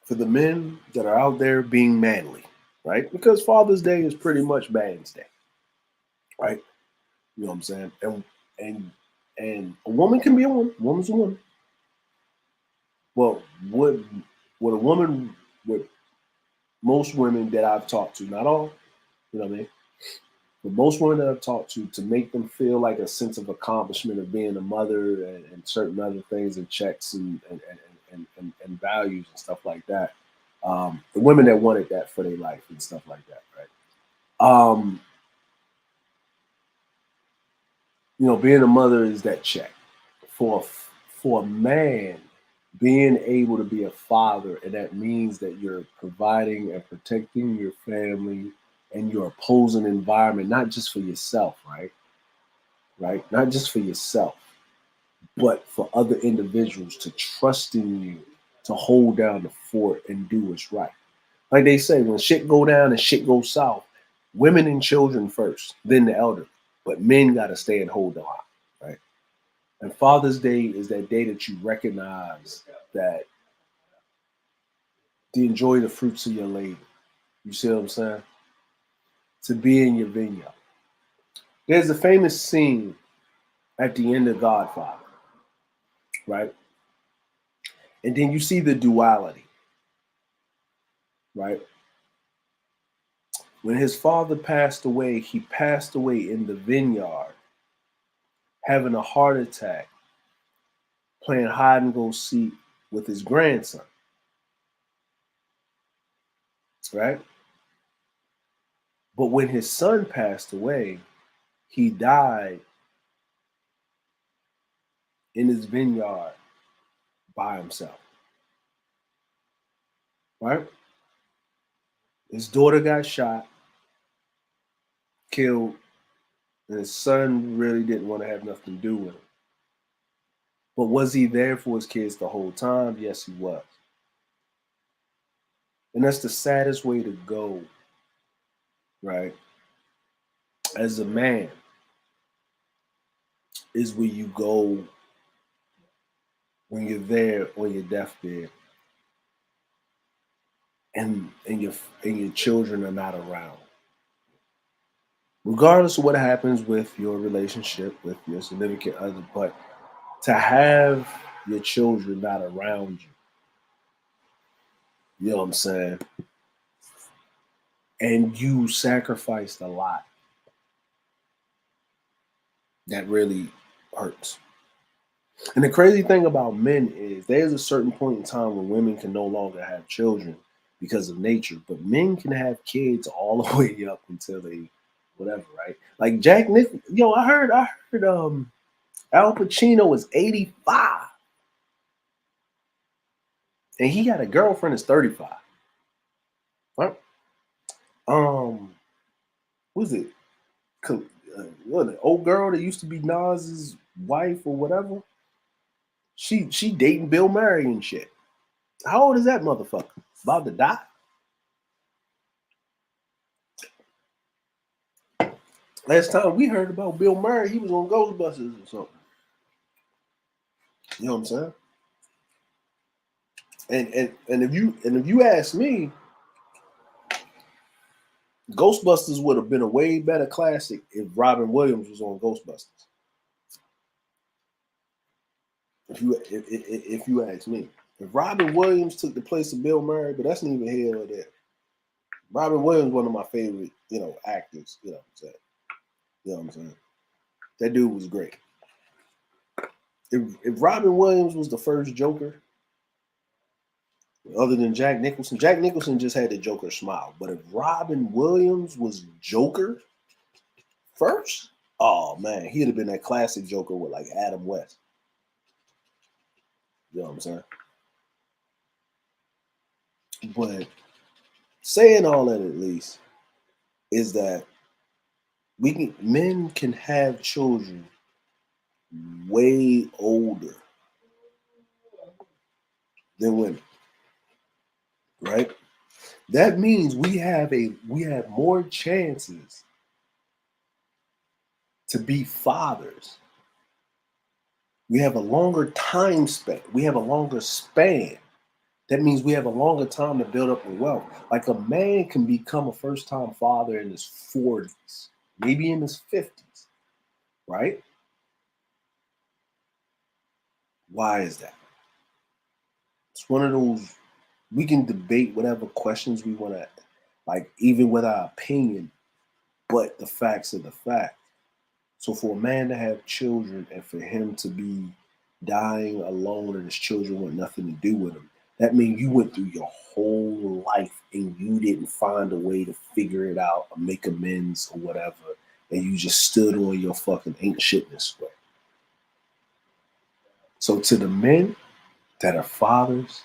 For the men that are out there being manly, right? Because Father's Day is pretty much man's day, right? You know what I'm saying? And a woman can be a woman. A woman's a woman. Well, what a woman, what most women that I've talked to, not all, you know what I mean? But most women that I've talked to make them feel like a sense of accomplishment of being a mother and certain other things and checks and values and stuff like that. The women that wanted that for their life and stuff like that, right? Being a mother is that check. For a man, being able to be a father, and that means that you're providing and protecting your family and your opposing environment, not just for yourself, right? Not just for yourself, but for other individuals to trust in you to hold down the fort and do what's right. Like they say, when shit go down and shit goes south, women and children first, then the elderly. But men got to stay and hold the line, right? And Father's Day is that day that you recognize that to enjoy the fruits of your labor. You see what I'm saying? To be in your vineyard. There's a famous scene at the end of Godfather, right? And then you see the duality, right? When his father passed away, he passed away in the vineyard, having a heart attack, playing hide and go seek with his grandson, right? But when his son passed away, he died in his vineyard by himself, right? His daughter got shot, killed, and his son really didn't want to have nothing to do with him. But was he there for his kids the whole time? Yes, he was. And that's the saddest way to go, right? As a man, is where you go when you're there on your deathbed and your children are not around. Regardless of what happens with your relationship with your significant other, but to have your children not around you, you know what I'm saying? And you sacrificed a lot. That really hurts. And the crazy thing about men is there's a certain point in time when women can no longer have children because of nature, but men can have kids all the way up until they whatever, right? Like Jack Nicholson, I heard Al Pacino is 85 and he got a girlfriend that's 35. What? Was it what the old girl that used to be Nas's wife or whatever? She dating Bill Murray and shit. How old is that motherfucker? About to die? Last time we heard about Bill Murray, he was on Ghostbusters or something. You know what I'm saying? And if you ask me, Ghostbusters would have been a way better classic if Robin Williams was on Ghostbusters. If you ask me, if Robin Williams took the place of Bill Murray, but that's neither here or there. Robin Williams, one of my favorite, actors. You know what I'm saying? You know what I'm saying? That dude was great. If Robin Williams was the first Joker, other than Jack Nicholson just had the Joker smile. But if Robin Williams was Joker first, oh man, he'd have been that classic Joker with like Adam West. You know what I'm saying? But saying all that at least is that men can have children way older than women, right? That means we have more chances to be fathers. We have a longer time span. We have a longer span. That means we have a longer time to build up the wealth. Like a man can become a first-time father in his 40s, maybe in his 50s, right? Why is that? It's one of those, we can debate whatever questions we want to, like, even with our opinion, but the facts are the fact. So for a man to have children and for him to be dying alone and his children want nothing to do with him, that means you went through your whole life and you didn't find a way to figure it out or make amends or whatever, and you just stood on your fucking ain't shitness way. So to the men that are fathers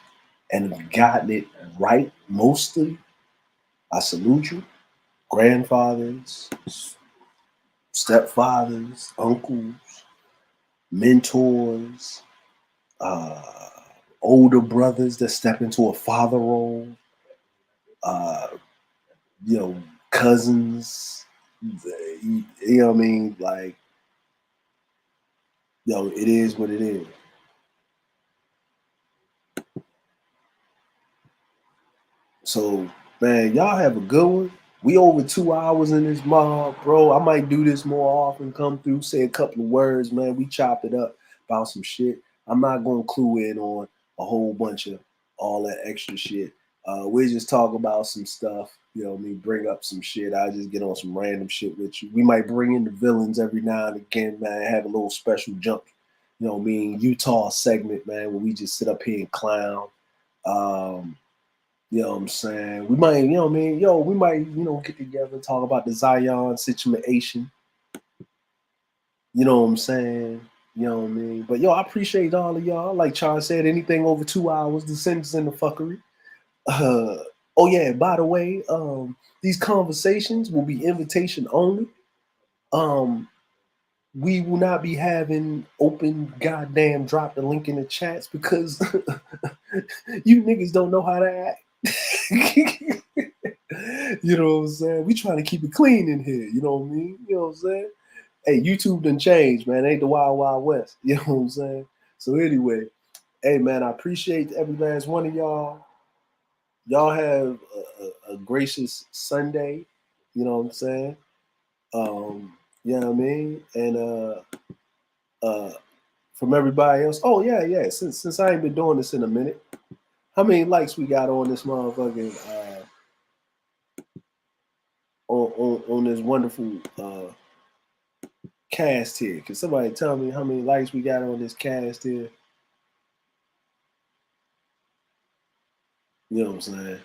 and have gotten it right mostly, I salute you. Grandfathers, stepfathers, uncles, mentors, older brothers that step into a father role, cousins, you know what I mean? Like, it is what it is. So, man, y'all have a good one. We over 2 hours in this mob, bro. I might do this more often, come through, say a couple of words, man. We chopped it up about some shit. I'm not going to clue in on a whole bunch of all that extra shit. We just talk about some stuff, you know what I mean? Bring up some shit. I just get on some random shit with you. We might bring in the villains every now and again, man. Have a little special jump, you know what I mean? Utah segment, man, where we just sit up here and clown. You know what I'm saying? We might, you know what I mean? We might, get together and talk about the Zion situation. You know what I'm saying? You know what I mean? But, I appreciate all of y'all. Like Charles said, anything over 2 hours, the sentence in the fuckery. Oh, yeah, by the way, these conversations will be invitation only. We will not be having open goddamn drop the link in the chats because you niggas don't know how to act. You know what I'm saying? We trying to keep it clean in here. You know what I mean? You know what I'm saying? Hey, YouTube done changed, man. Ain't the Wild Wild West. You know what I'm saying? So anyway, hey, man, I appreciate every last one of y'all. Y'all have a gracious Sunday. You know what I'm saying? You know what I mean? And from everybody else. Oh, yeah. Since I ain't been doing this in a minute, how many likes we got on this motherfucking on this wonderful cast here? Can somebody tell me how many likes we got on this cast here? You know what I'm saying?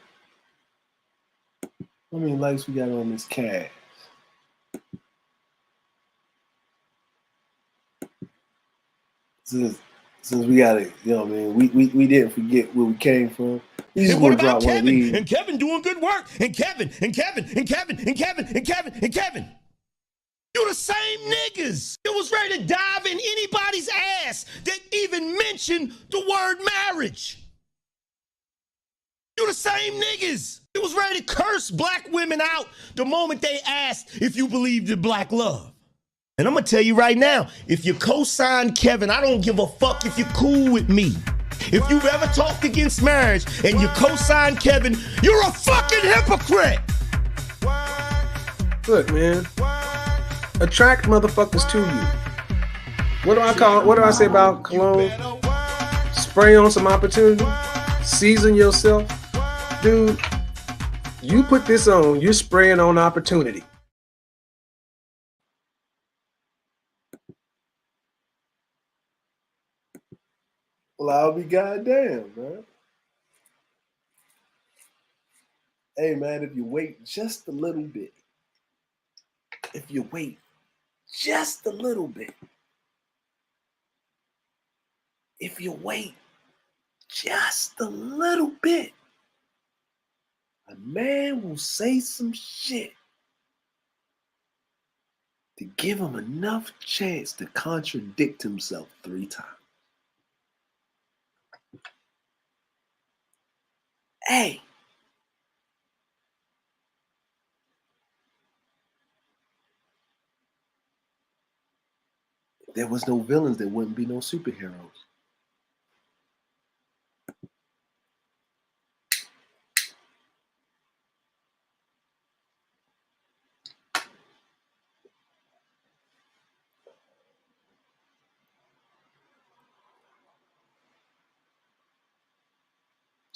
How many likes we got on this cast? Since we got it, you know what I mean? We didn't forget where we came from. We just And what want to drop about one of these. Kevin? And Kevin doing good work. And Kevin, and Kevin, and Kevin, and Kevin, and Kevin, and Kevin. You the same niggas that was ready to dive in anybody's ass that even mentioned the word marriage. You the same niggas that was ready to curse black women out the moment they asked if you believed in black love. And I'm gonna tell you right now, if you co-sign Kevin, I don't give a fuck if you're cool with me. If you've ever talked against marriage and you co-sign Kevin, you're a fucking hypocrite. Look, man. Attract motherfuckers to you. What do I say about cologne? Spray on some opportunity. Season yourself. Dude, you put this on, you're spraying on opportunity. Well, I'll be goddamn, man. Hey, man, if you wait just a little bit, if you wait just a little bit, if you wait just a little bit, a man will say some shit to give him enough chance to contradict himself 3 times. Hey. If there was no villains, there wouldn't be no superheroes.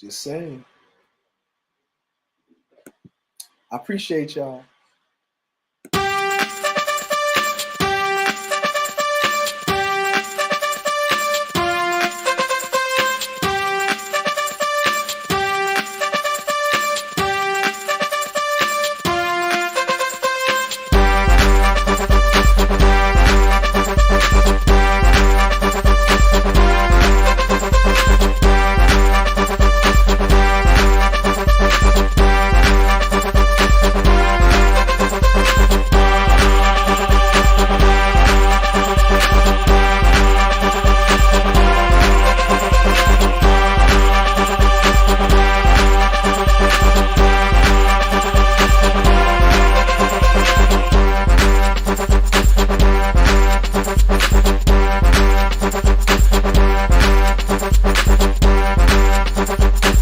Just saying. I appreciate y'all.